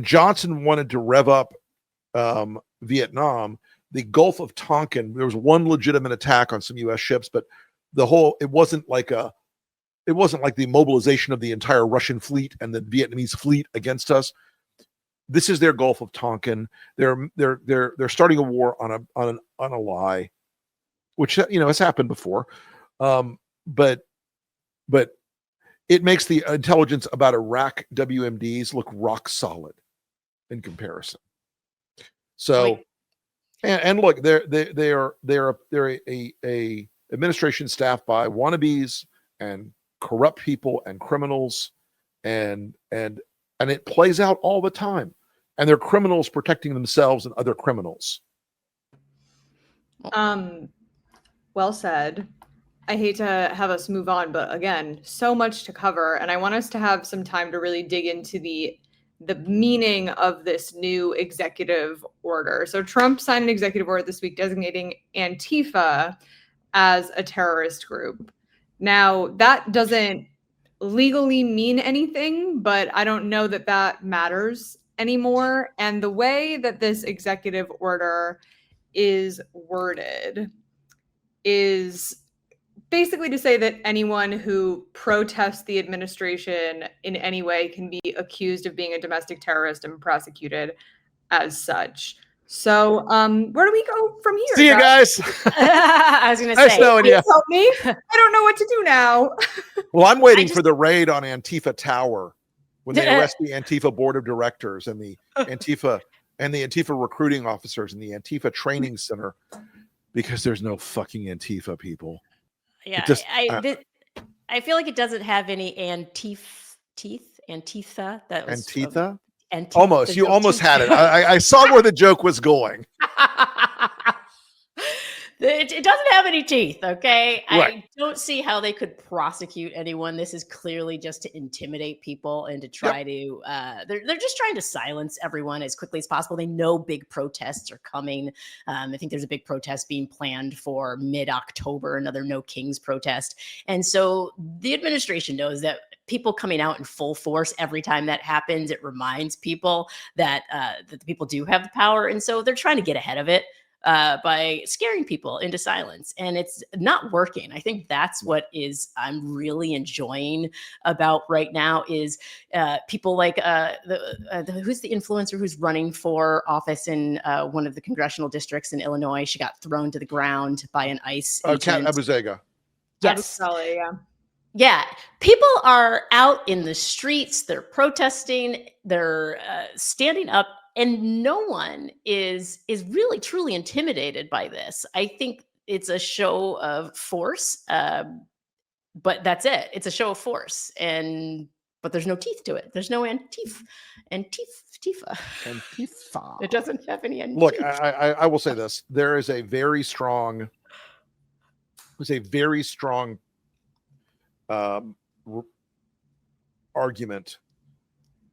Johnson wanted to rev up Vietnam, Gulf of Tonkin, there was one legitimate attack on some U.S. ships, but it wasn't like the mobilization of the entire Russian fleet and the Vietnamese fleet against us. This is their Gulf of Tonkin. They're starting a war on a lie, which has happened before, but it makes the intelligence about Iraq WMDs look rock solid in comparison. So, and look, they're a administration staffed by wannabes and corrupt people and criminals, and it plays out all the time. And they're criminals protecting themselves and other criminals. Well said. I hate to have us move on, but again, so much to cover, and I want us to have some time to really dig into the meaning of this new executive order. So Trump signed an executive order this week designating Antifa as a terrorist group. Now, that doesn't legally mean anything, but I don't know that matters anymore. And the way that this executive order is worded is basically to say that anyone who protests the administration in any way can be accused of being a domestic terrorist and prosecuted as such. So where do we go from here? See you guys. I was going to say, please help me. I don't know what to do now. Well, I'm waiting for the raid on Antifa Tower when they arrest the Antifa board of directors and the Antifa recruiting officers and the Antifa training center, because there's no fucking Antifa, people. Yeah, I feel like it doesn't have any Antifa. That was Antifa. Almost. You almost had it. I saw where the joke was going. It doesn't have any teeth, okay? Right. I don't see how they could prosecute anyone. This is clearly just to intimidate people and to try to they're just trying to silence everyone as quickly as possible. They know big protests are coming. I think there's a big protest being planned for mid-October, another No Kings protest. And so the administration knows that people coming out in full force every time that happens, it reminds people that the people do have the power. And so they're trying to get ahead of it by scaring people into silence, and it's not working. I think that's what I'm really enjoying about right now is people like who's the influencer who's running for office in one of the congressional districts in Illinois. She got thrown to the ground by an ICE agent. Abuzega. Yes. Yeah. Yeah, people are out in the streets. They're protesting. They're standing up. And no one is really truly intimidated by this. I think it's a show of force, but that's it. It's a show of force, but there's no teeth to it. There's no Antifa. It doesn't have any Antifa. Look, I will say this: there is a very strong argument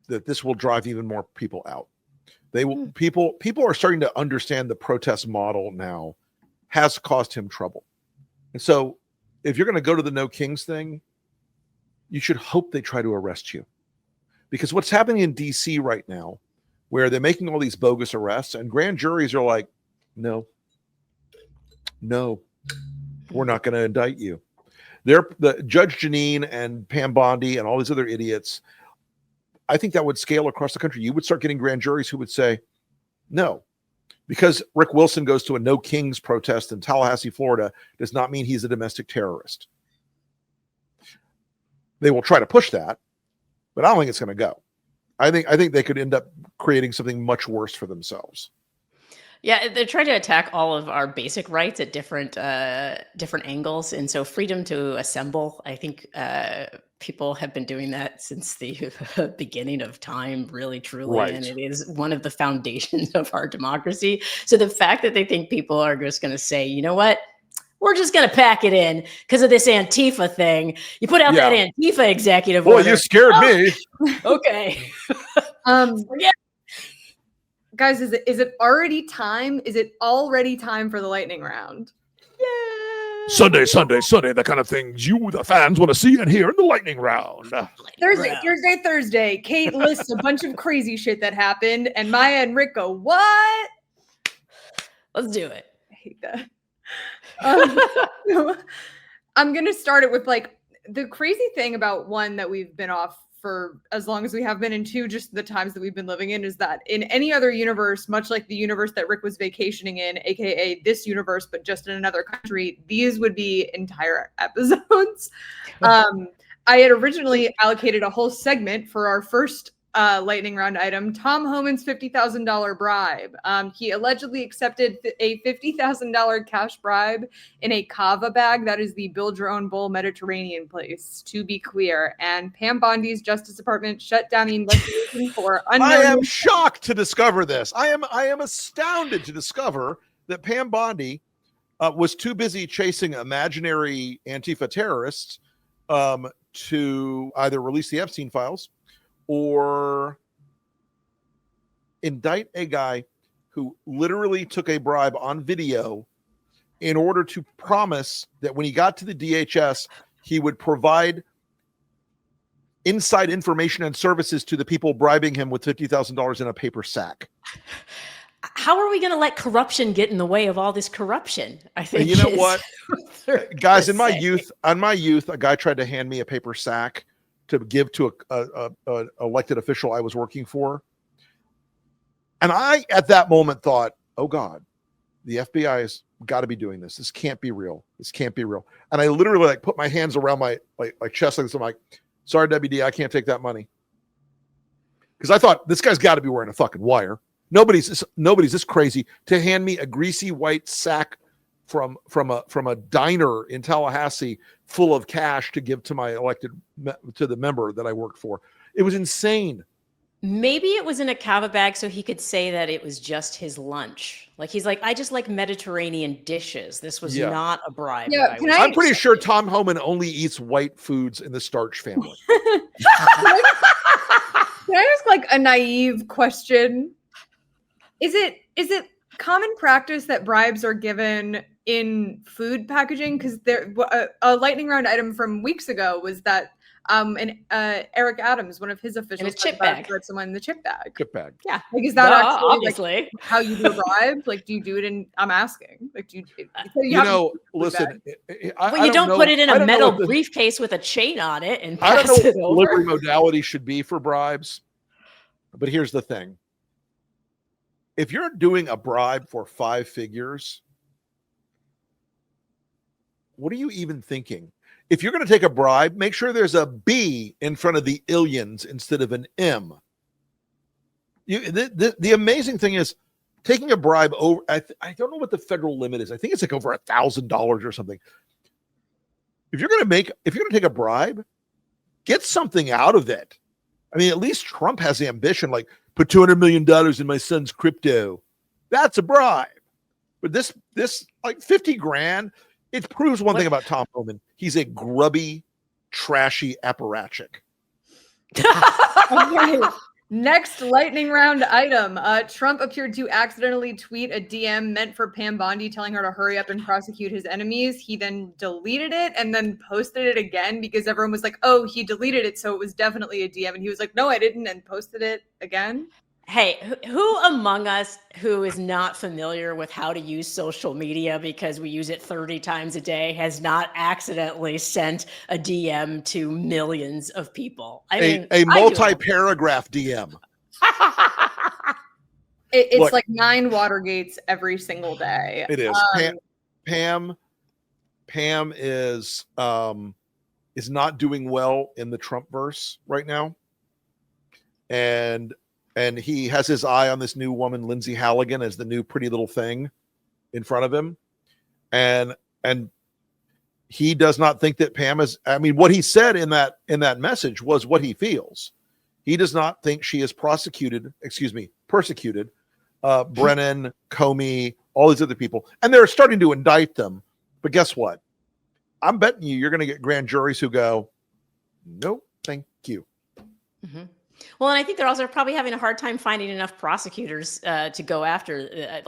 that this will drive even more people out. They will. People are starting to understand the protest model now has caused him trouble. And so if you're going to go to the No Kings thing, you should hope they try to arrest you. Because what's happening in DC right now, where they're making all these bogus arrests and grand juries are like, no, we're not going to indict you. The Judge Janine and Pam Bondi and all these other idiots, I think that would scale across the country. You would start getting grand juries who would say, no, because Rick Wilson goes to a No Kings protest in Tallahassee, Florida, does not mean he's a domestic terrorist. They will try to push that, but I don't think it's going to go. I think they could end up creating something much worse for themselves. Yeah, they're trying to attack all of our basic rights at different angles. And so freedom to assemble, I think people have been doing that since the beginning of time, really, truly. Right. And it is one of the foundations of our democracy. So the fact that they think people are just going to say, you know what, we're just going to pack it in because of this Antifa thing. You put out that Antifa executive order. Boy, you scared me. Okay. Yeah. Guys, is it already time? Is it already time for the lightning round? Yeah. Sunday, the kind of things you, the fans, want to see and hear in the lightning round. Thursday. Kate lists a bunch of crazy shit that happened, and Maya and Rick go, what? Let's do it. I hate that. I'm going to start it with like the crazy thing about one that we've been off for as long as we have been, and two, just the times that we've been living in, is that in any other universe, much like the universe that Rick was vacationing in, aka this universe, but just in another country, these would be entire episodes. I had originally allocated a whole segment for our first lightning round item, Tom Homan's $50,000 bribe. He allegedly accepted a $50,000 cash bribe in a kava bag. That is the build your own bowl Mediterranean place, to be clear. And Pam Bondi's Justice Department shut down the investigation for unknown. I am shocked to discover this. I am astounded to discover that Pam Bondi was too busy chasing imaginary Antifa terrorists to either release the Epstein files or indict a guy who literally took a bribe on video in order to promise that when he got to the DHS, he would provide inside information and services to the people bribing him with $50,000 in a paper sack. How are we going to let corruption get in the way of all this corruption? I think you know what, guys, in my youth, a guy tried to hand me a paper sack to give to a elected official I was working for. And I, at that moment, thought, oh God, the FBI has got to be doing this. This can't be real. This can't be real. And I literally like put my hands around my chest like this. I'm like, sorry, WD, I can't take that money. Because I thought this guy's got to be wearing a fucking wire. Nobody's this crazy to hand me a greasy white sack from a diner in Tallahassee full of cash to give to my to the member that I worked for. It was insane. Maybe it was in a kava bag so he could say that it was just his lunch. Like he's like, I just like Mediterranean dishes. This was not a bribe. Yeah, I'm pretty sure Tom Homan only eats white foods in the Starch family. Can I ask like a naive question? Is it common practice that bribes are given in food packaging? Because there a lightning round item from weeks ago was that Eric Adams, one of his officials, chip bag, someone in the chip bag. Chip bag. Yeah, like is that actually obviously like, how you do a bribe? Like, do you do it in? I'm asking. Like, do listen. Well, you don't put it in a metal briefcase with a chain on it and pass I don't know it what over. delivery modality should be for bribes, but here's the thing. If you're doing a bribe for 5 figures, what are you even thinking? If you're going to take a bribe, make sure there's a B in front of the illions instead of an M. The amazing thing is taking a bribe over, I don't know what the federal limit is. I think it's like over $1,000 or something. If you're going to take a bribe, get something out of it. I mean, at least Trump has the ambition, like, put $200 million in my son's crypto. That's a bribe. But this like 50 grand, it proves one thing about Tom Homan. He's a grubby, trashy apparatchik. Okay. Next lightning round item. Trump appeared to accidentally tweet a DM meant for Pam Bondi telling her to hurry up and prosecute his enemies. He then deleted it and then posted it again because everyone was like, oh, he deleted it, so it was definitely a DM. And he was like, no, I didn't, and posted it again. Hey, who among us who is not familiar with how to use social media because we use it 30 times a day has not accidentally sent a DM to millions of people? I mean, a multi-paragraph DM. It's Look, like 9 Watergates every single day. It is. Pam is not doing well in the Trump verse right now, and he has his eye on this new woman, Lindsay Halligan, as the new pretty little thing in front of him. And he does not think that Pam is, I mean, what he said in that message was what he feels. He does not think she is persecuted, Brennan, Comey, all these other people. And they're starting to indict them. But guess what? I'm betting you're going to get grand juries who go, no, thank you. Mm-hmm. Well, and I think they're also probably having a hard time finding enough prosecutors to go after.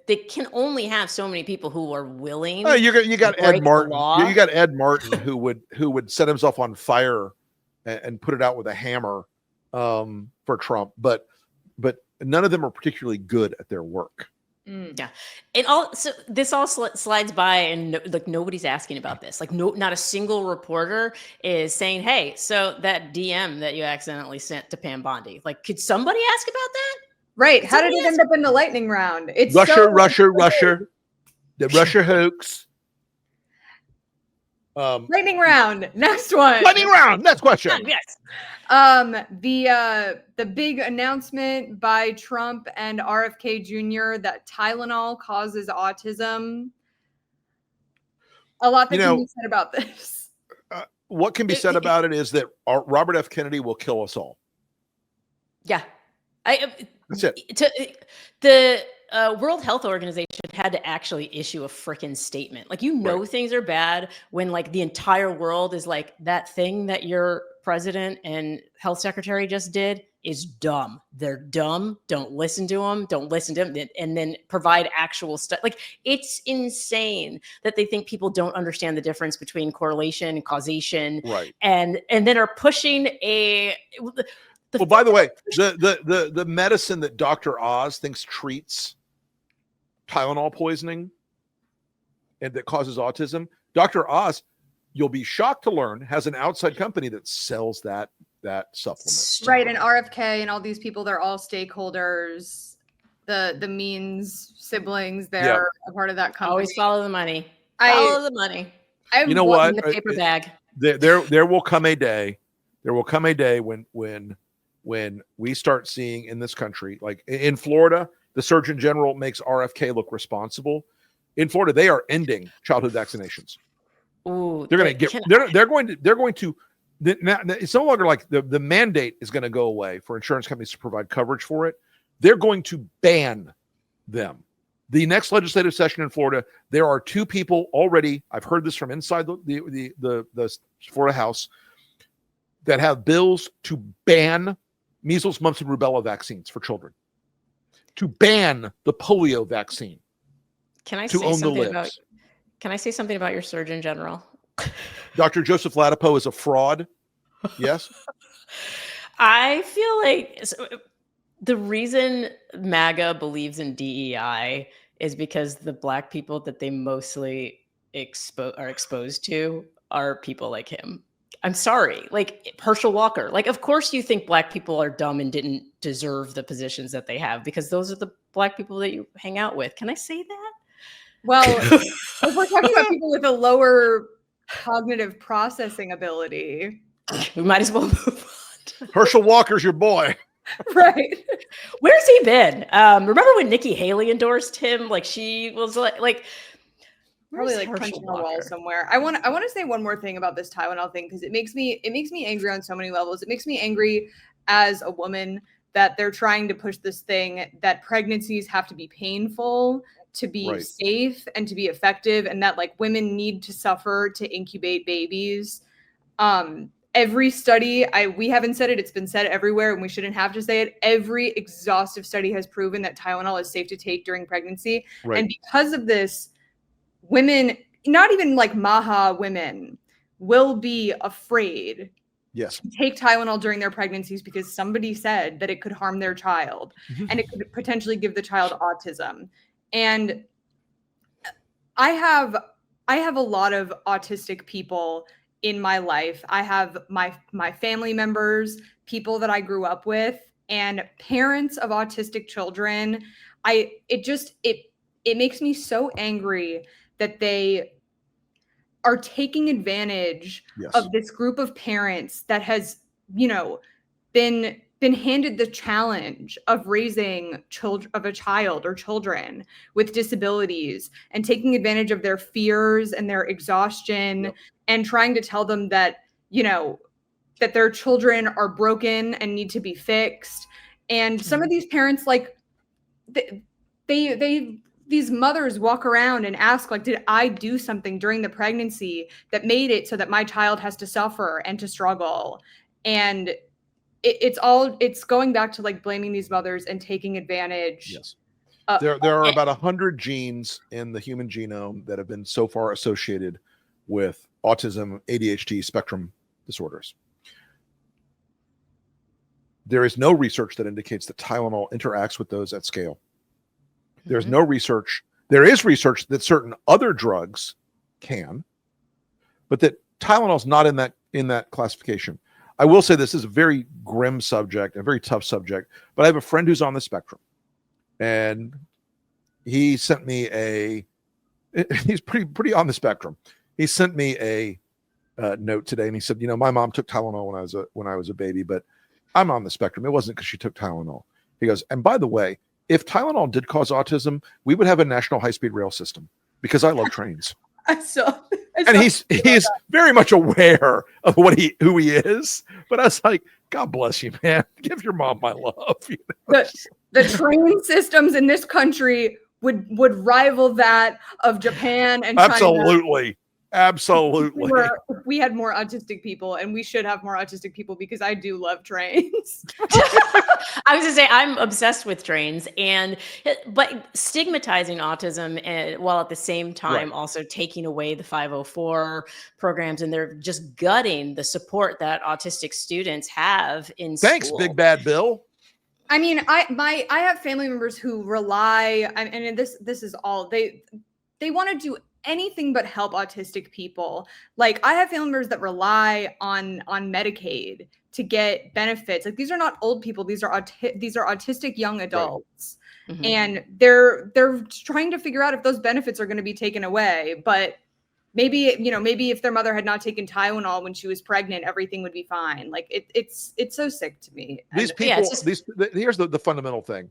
They can only have so many people who are willing. You got Ed Martin. You got Ed Martin who would set himself on fire and put it out with a hammer for Trump. But none of them are particularly good at their work. Yeah, and this all slides by, and like nobody's asking about this. Like, not a single reporter is saying, "Hey, so that DM that you accidentally sent to Pam Bondi, like, could somebody ask about that?" Right? How did it end up in the lightning round? It's Russia, the Russia hoax. Lightning round. Next one. Lightning round. Next question. Yes. The big announcement by Trump and RFK Jr. that Tylenol causes autism. A lot that can be said about this. What can be said about it is that Robert F. Kennedy will kill us all. Yeah. That's it. The World Health Organization had to actually issue a freaking statement. Like, things are bad when like the entire world is like, that thing that your president and health secretary just did is dumb. They're dumb. Don't listen to them. Don't listen to them. And then provide actual stuff. Like, it's insane that they think people don't understand the difference between correlation and causation. Right. And then are pushing well, by the way, the medicine that Dr. Oz thinks treats Tylenol poisoning and that causes autism, Dr. Oz, you'll be shocked to learn, has an outside company that sells that supplement. Right, and RFK and all these people, they're all stakeholders. The Means siblings, they're a part of that company. Always follow the money. Follow the money. You know what? In the paper bag. There will come a day. There will come a day when we start seeing in this country, like in Florida, the Surgeon General makes RFK look responsible. In Florida, they are ending childhood vaccinations. Ooh, they're going to get. They're going to. Now, it's no longer like the mandate is going to go away for insurance companies to provide coverage for it. They're going to ban them. The next legislative session in Florida, there are 2 people already. I've heard this from inside the Florida House that have bills to ban measles, mumps, and rubella vaccines for children, to ban the polio vaccine. Can I to say own something the libs. Can I say something about your Surgeon General? Dr. Joseph Ladapo is a fraud. Yes. I feel like the reason MAGA believes in DEI is because the Black people that they mostly are exposed to are people like him. I'm sorry, like Herschel Walker. Like, of course you think Black people are dumb and didn't deserve the positions that they have because those are the Black people that you hang out with. Can I say that? Well, if we're talking about people with a lower cognitive processing ability, we might as well move on. Herschel Walker's your boy. Right. Where's he been? Remember when Nikki Haley endorsed him? Like, she was like probably like punching a wall somewhere. I want to say one more thing about this Tylenol thing because it makes me angry on so many levels. It makes me angry as a woman that they're trying to push this thing that pregnancies have to be painful to be safe and to be effective, and that like women need to suffer to incubate babies. Every study, we haven't said it, it's been said everywhere, and we shouldn't have to say it. Every exhaustive study has proven that Tylenol is safe to take during pregnancy. Right. And because of this, women, not even like MAGA women, will be afraid to take Tylenol during their pregnancies because somebody said that it could harm their child and it could potentially give the child autism. And I have a lot of autistic people in my life. I have my family members, people that I grew up with, and parents of autistic children. It makes me so angry that they are taking advantage of this group of parents that has, been handed the challenge of raising a child or children with disabilities and taking advantage of their fears and their exhaustion and trying to tell them that, that their children are broken and need to be fixed. And some of these parents, like these mothers walk around and ask, like, did I do something during the pregnancy that made it so that my child has to suffer and to struggle? And it's going back to like blaming these mothers and taking advantage. Yes. There are about 100 genes in the human genome that have been so far associated with autism, ADHD, spectrum disorders. There is no research that indicates that Tylenol interacts with those at scale. There's no research. There is research that certain other drugs can, but that Tylenol's not in that classification. I will say this is a very grim subject, a very tough subject, but I have a friend who's on the spectrum, and he sent me he's pretty on the spectrum. He sent me a note today, and he said, my mom took Tylenol when I was a baby, but I'm on the spectrum. It wasn't because she took Tylenol. He goes, and by the way, if Tylenol did cause autism, we would have a national high-speed rail system because I love trains. And he's very much aware of who he is. But I was like, God bless you, man. Give your mom my love. The train systems in this country would rival that of Japan and China. Absolutely. If we had more autistic people, and we should have more autistic people because I do love trains. I was gonna say I'm obsessed with trains, but stigmatizing autism while at the same time also taking away the 504 programs, and they're just gutting the support that autistic students have in school. Thanks, Big Bad Bill. I mean, I have family members who rely, and this is all they want to do anything but help autistic people. Like, I have family members that rely on Medicaid to get benefits. Like, these are not old people; these are autistic young adults, and they're trying to figure out if those benefits are going to be taken away. But maybe if their mother had not taken Tylenol when she was pregnant, everything would be fine. Like, it's so sick to me. These people. Here's the fundamental thing.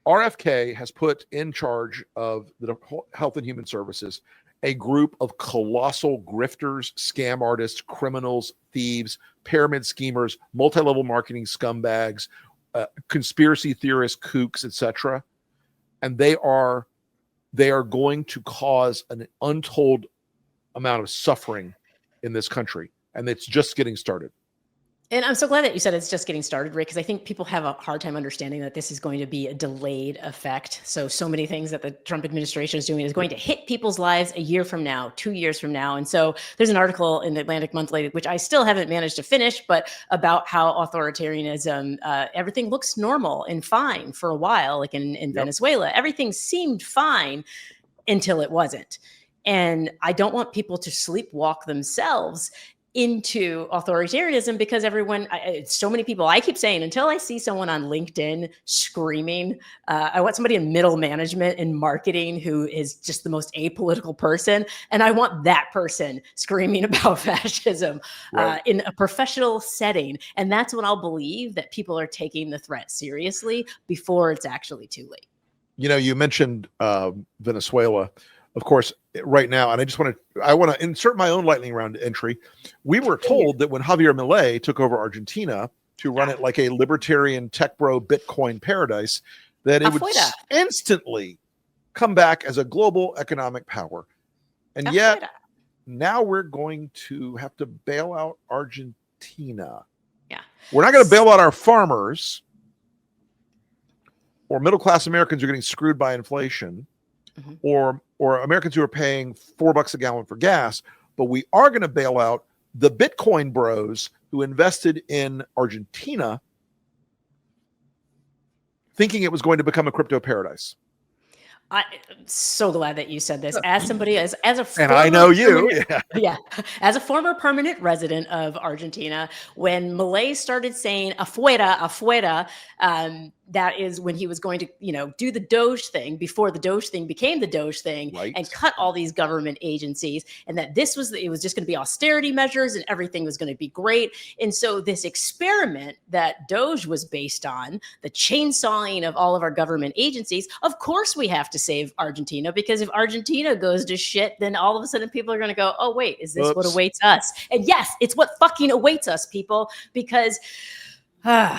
RFK has put in charge of the Health and Human Services a group of colossal grifters, scam artists, criminals, thieves, pyramid schemers, multi-level marketing scumbags, conspiracy theorists, kooks, etc. And they are going to cause an untold amount of suffering in this country, and it's just getting started. And I'm so glad that you said it's just getting started, Rick, because I think people have a hard time understanding that this is going to be a delayed effect. So many things that the Trump administration is doing is going to hit people's lives a year from now, 2 years from now. And so there's an article in the Atlantic Monthly, which I still haven't managed to finish, but about how authoritarianism, everything looks normal and fine for a while, like in Venezuela. Everything seemed fine until it wasn't. And I don't want people to sleepwalk themselves into authoritarianism, because so many people, I keep saying, until I see someone on LinkedIn screaming, I want somebody in middle management and marketing who is just the most apolitical person. And I want that person screaming about fascism in a professional setting. And that's when I'll believe that people are taking the threat seriously before it's actually too late. You mentioned Venezuela. Of course, right now, and I want to insert my own lightning round entry. We were told that when Javier Milei took over Argentina to run it like a libertarian tech bro Bitcoin paradise, that it would instantly come back as a global economic power. And yet now we're going to have to bail out Argentina. Yeah. We're not going to bail out our farmers, or middle-class Americans are getting screwed by inflation. Or Americans who are paying $4 a gallon for gas, but we are going to bail out the Bitcoin bros who invested in Argentina thinking it was going to become a crypto paradise. I'm so glad that you said this. As somebody, as a and I know you, as a former permanent resident of Argentina, when Milei started saying "afuera, afuera," that is when he was going to, do the Doge thing before the Doge thing became the Doge thing, and cut all these government agencies, and that it was just going to be austerity measures and everything was going to be great. And so this experiment that Doge was based on, the chainsawing of all of our government agencies, of course we have to save Argentina, because if Argentina goes to shit, then all of a sudden people are going to go, oh wait, is this what awaits us? And yes, it's what fucking awaits us, people, because no.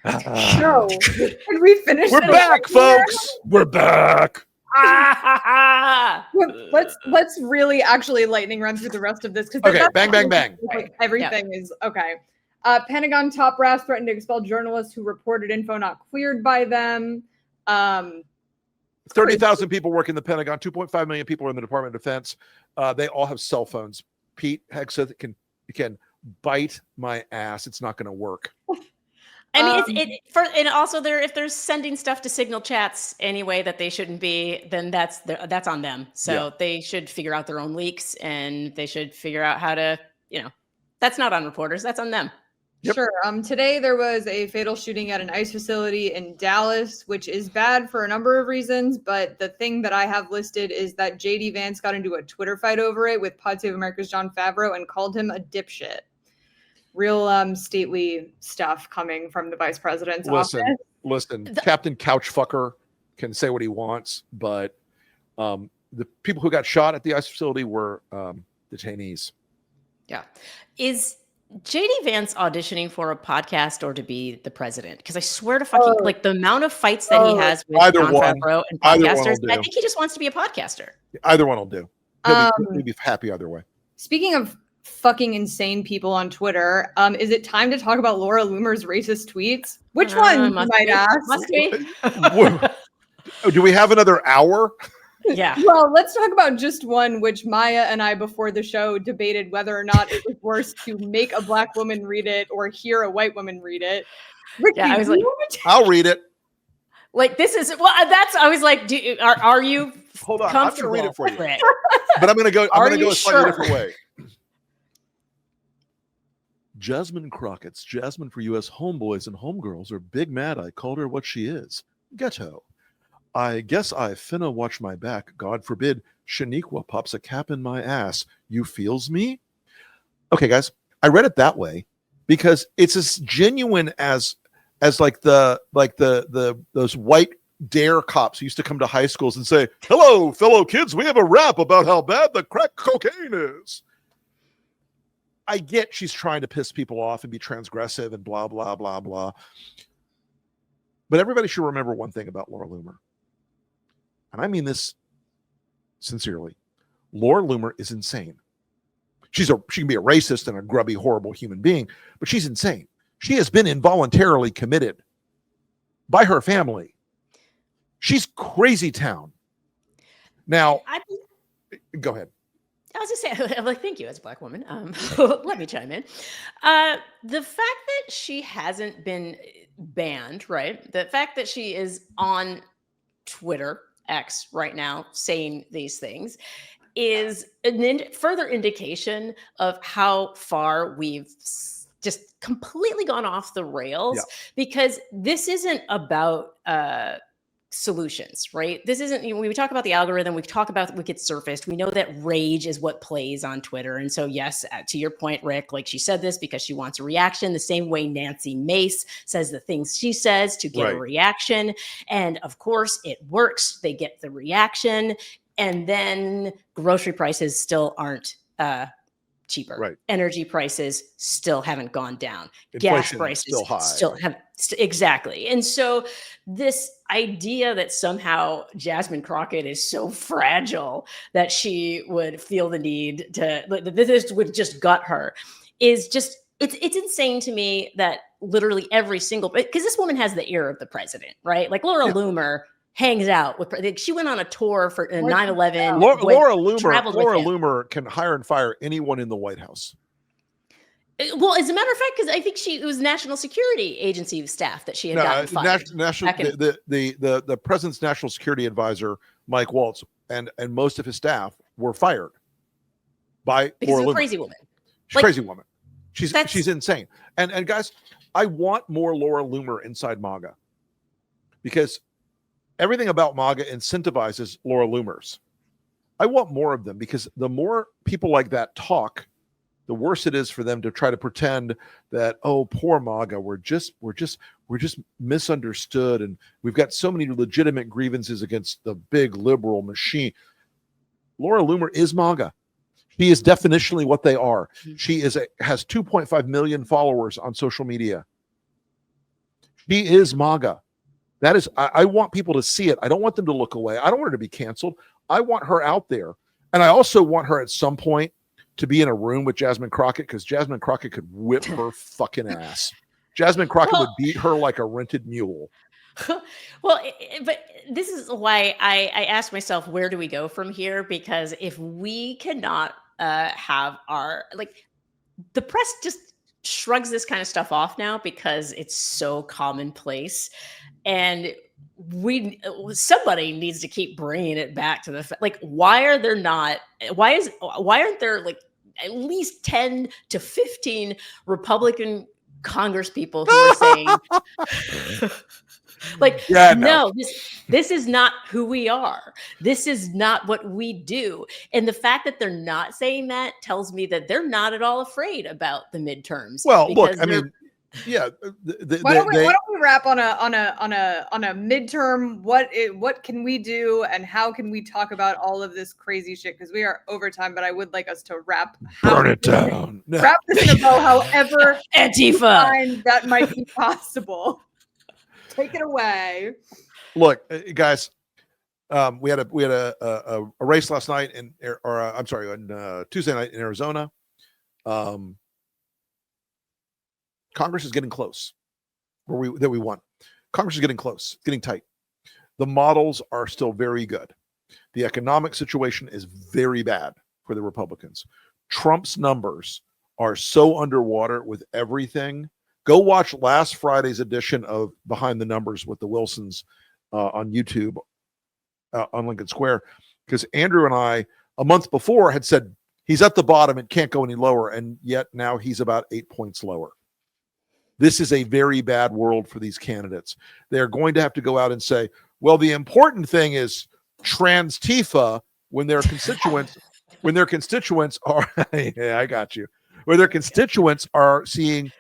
Can we finish? We're back, folks. We're back. Let's really actually lightning run through the rest of this, because bang. Like, everything is okay. Pentagon top brass threatened to expel journalists who reported info not cleared by them. 30,000 people work in the Pentagon. 2.5 million people are in the Department of Defense. They all have cell phones. Pete Hegseth can bite my ass. It's not going to work. I mean, and also if they're sending stuff to signal chats anyway that they shouldn't be, then that's on them. So they should figure out their own leaks, and they should figure out how to, that's not on reporters, that's on them. Yep. Sure. Today there was a fatal shooting at an ICE facility in Dallas, which is bad for a number of reasons. But the thing that I have listed is that JD Vance got into a Twitter fight over it with Pod Save America's Jon Favreau and called him a dipshit. Real stately stuff coming from the vice president's office. Listen, Captain Couchfucker can say what he wants, but the people who got shot at the ICE facility were detainees. Yeah. Is JD Vance auditioning for a podcast or to be the president? Because I swear to fucking the amount of fights that he has with Jon Favreau and podcasters, I think he just wants to be a podcaster. Either one will do. He'll be happy either way. Speaking of fucking insane people on Twitter, is it time to talk about Laura Loomer's racist tweets? Which one, you might ask? Must be. Do we have another hour? Yeah. Well, let's talk about just one, which Maya and I before the show debated whether or not it was worse to make a black woman read it or hear a white woman read it. Ricky, I was like, I'll read it. Like, this is I was like, are you Hold on, comfortable? I'm gonna read it for you. But I'm gonna go a slightly different way. Jasmine Crockett's Jasmine for U.S. homeboys and homegirls are big mad I called her what she is. Ghetto. I guess I finna watch my back. God forbid Shaniqua pops a cap in my ass. You feels me? Okay, guys, I read it that way because it's as genuine as like those white dare cops who used to come to high schools and say, "Hello, fellow kids, we have a rap about how bad the crack cocaine is." I get she's trying to piss people off and be transgressive and blah, blah, blah, blah. But everybody should remember one thing about Laura Loomer. And I mean this sincerely. Laura Loomer is insane. She can be a racist and a grubby, horrible human being, but she's insane. She has been involuntarily committed by her family. She's crazy town. Now, go ahead. I was just saying, I'm like, thank you as a black woman. Let me chime in. The fact that she hasn't been banned, right? The fact that she is on Twitter, X right now, saying these things is a further indication of how far we've just completely gone off the rails, because this isn't about solutions, right? This isn't, when we talk about the algorithm, we talk about what gets surfaced. We know that rage is what plays on Twitter. And so, yes, to your point, Rick, like, she said this because she wants a reaction, the same way Nancy Mace says the things she says to get a reaction. And of course it works. They get the reaction, and then grocery prices still aren't cheaper. Right. Energy prices still haven't gone down. Inflation gas prices still high. Still have exactly. And so this idea that somehow Jasmine Crockett is so fragile that she would feel the need to, this would just gut her, is just, it's insane to me that literally every single, because this woman has the ear of the president, right? Like Laura Loomer hangs out with, she went on a tour for 9/11. Laura Loomer can hire and fire anyone in the White House. Well, as a matter of fact, because I think it was National Security Agency staff that she had gotten fired. The president's national security advisor, Mike Waltz, and most of his staff were fired by Laura Loomer. Crazy woman. She's a crazy woman. She's insane. And guys, I want more Laura Loomer inside MAGA, because everything about MAGA incentivizes Laura Loomers. I want more of them, because the more people like that talk, the worse it is for them to try to pretend that, oh, poor MAGA, we're just misunderstood, and we've got so many legitimate grievances against the big liberal machine. Laura Loomer is MAGA. She is definitionally what they are. She has 2.5 million followers on social media. She is MAGA. That is, I want people to see it. I don't want them to look away. I don't want her to be canceled. I want her out there. And I also want her at some point to be in a room with Jasmine Crockett, because Jasmine Crockett could whip her fucking ass. Jasmine Crockett would beat her like a rented mule. Well, but this is why I ask myself, where do we go from here? Because if we cannot have our, like, the press just shrugs this kind of stuff off now because it's so commonplace, and somebody needs to keep bringing it back to why aren't there like at least 10 to 15 Republican Congress people who are saying no, this is not who we are. This is not what we do. And the fact that they're not saying that tells me that they're not at all afraid about the midterms. Well, look, I mean, yeah. Why don't we wrap on a midterm? What can we do, and how can we talk about all of this crazy shit? Because we are over time, but I would like us to burn it down. Wrap this in a bow, however Antifa that might be possible. Take it away. Look, guys, we had a race last night on Tuesday night in Arizona. Congress is getting close. That we won. Congress is getting close, getting tight. The models are still very good. The economic situation is very bad for the Republicans. Trump's numbers are so underwater with everything. Go watch last Friday's edition of Behind the Numbers with the Wilsons on YouTube on Lincoln Square, because Andrew and I, a month before, had said he's at the bottom and can't go any lower, and yet now he's about 8 points lower. This is a very bad world for these candidates. They're going to have to go out and say, well, the important thing is Transtifa when their constituents are yeah, I got you. Where their constituents are seeing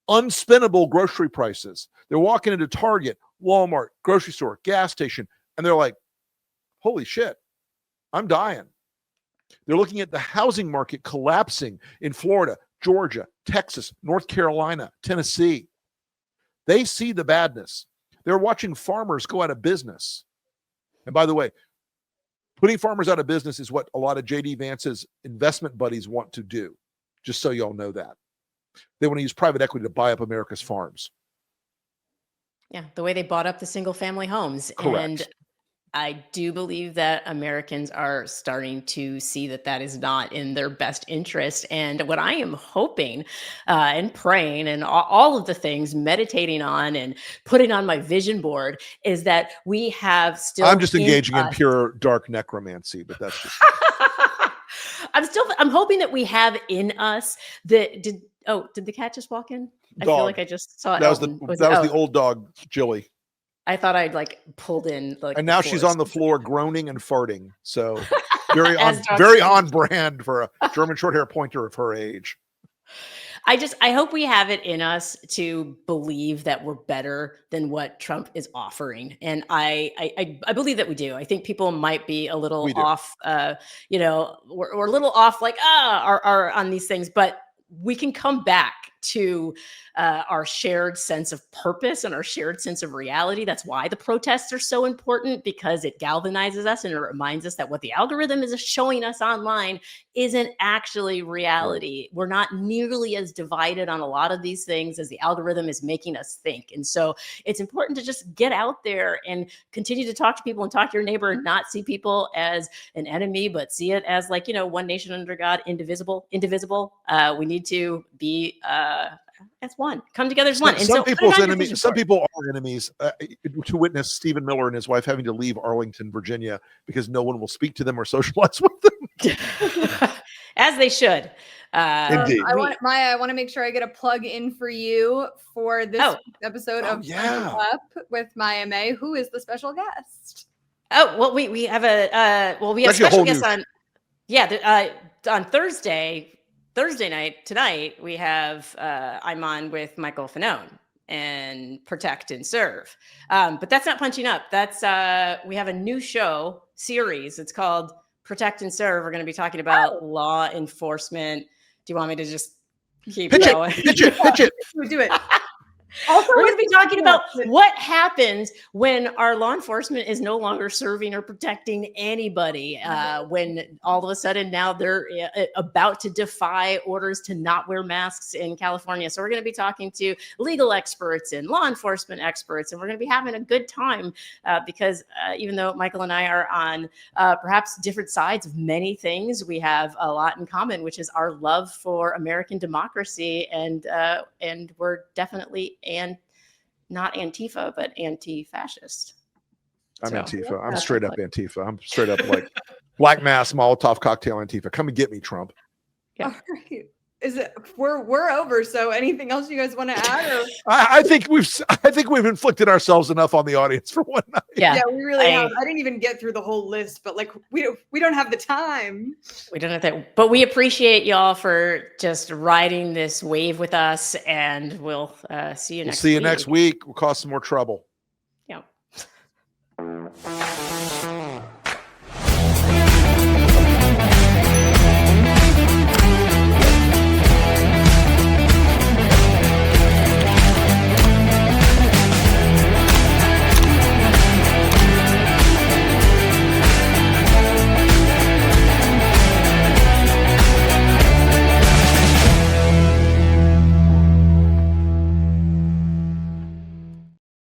unspinnable grocery prices. They're walking into Target, Walmart, grocery store, gas station, and they're like, holy shit, I'm dying. They're looking at the housing market collapsing in Florida, Georgia, Texas, North Carolina, Tennessee. They see the badness. They're watching farmers go out of business. And by the way, putting farmers out of business is what a lot of J.D. Vance's investment buddies want to do, just so y'all know that. They want to use private equity to buy up America's farms. Yeah, the way they bought up the single family homes. Correct. And I do believe that Americans are starting to see that that is not in their best interest. And what I am hoping and praying and all of the things, meditating on and putting on my vision board is that we have still. I'm just engaging in pure dark necromancy, but that's just. I'm hoping that we have in us that did the cat just walk in? I feel like I just saw it. That was the old dog, Jilly. I thought I'd pulled in and now she's on the floor groaning and farting. So very on brand for a German short hair pointer of her age. I hope we have it in us to believe that we're better than what Trump is offering. And I believe that we do. I think people might be a little off, we're a little off are on these things, but we can come back to our shared sense of purpose and our shared sense of reality. That's why the protests are so important, because it galvanizes us and it reminds us that what the algorithm is showing us online isn't actually reality. We're not nearly as divided on a lot of these things as the algorithm is making us think. And so it's important to just get out there and continue to talk to people and talk to your neighbor and not see people as an enemy, but see it as one nation under God, indivisible. We need to be as one, come together as one. And some people's enemies, some people are enemies. To witness Stephen Miller and his wife having to leave Arlington, Virginia, because no one will speak to them or socialize with them, as they should. Indeed. I want to make sure I get a plug in for you for this episode of Up with Maya May. Who is the special guest? Oh, well, we have we have special guests on. Yeah, on Thursday night, tonight, we have I'm on with Michael Fanone and Protect and Serve. But that's not Punching Up. That's we have a new series. It's called Protect and Serve. We're going to be talking about law enforcement. Do you want me to just keep going? Pitch it. Do it. Also, we're going to be talking about what happens when our law enforcement is no longer serving or protecting anybody. When all of a sudden now they're about to defy orders to not wear masks in California. So we're going to be talking to legal experts and law enforcement experts, and we're going to be having a good time because even though Michael and I are on perhaps different sides of many things, we have a lot in common, which is our love for American democracy, and we're definitely not Antifa, but anti-fascist. I'm Antifa. I'm straight up Antifa. I'm straight up like black mass Molotov cocktail Antifa. Come and get me, Trump. Yeah. All right. Is it we're over? So anything else you guys want to add? Or? I think we've inflicted ourselves enough on the audience for one night. Yeah, we really have. I didn't even get through the whole list, but like we don't have the time. We don't have that, but we appreciate y'all for just riding this wave with us, and we'll see you next. See you next week. We'll cause some more trouble. Yeah.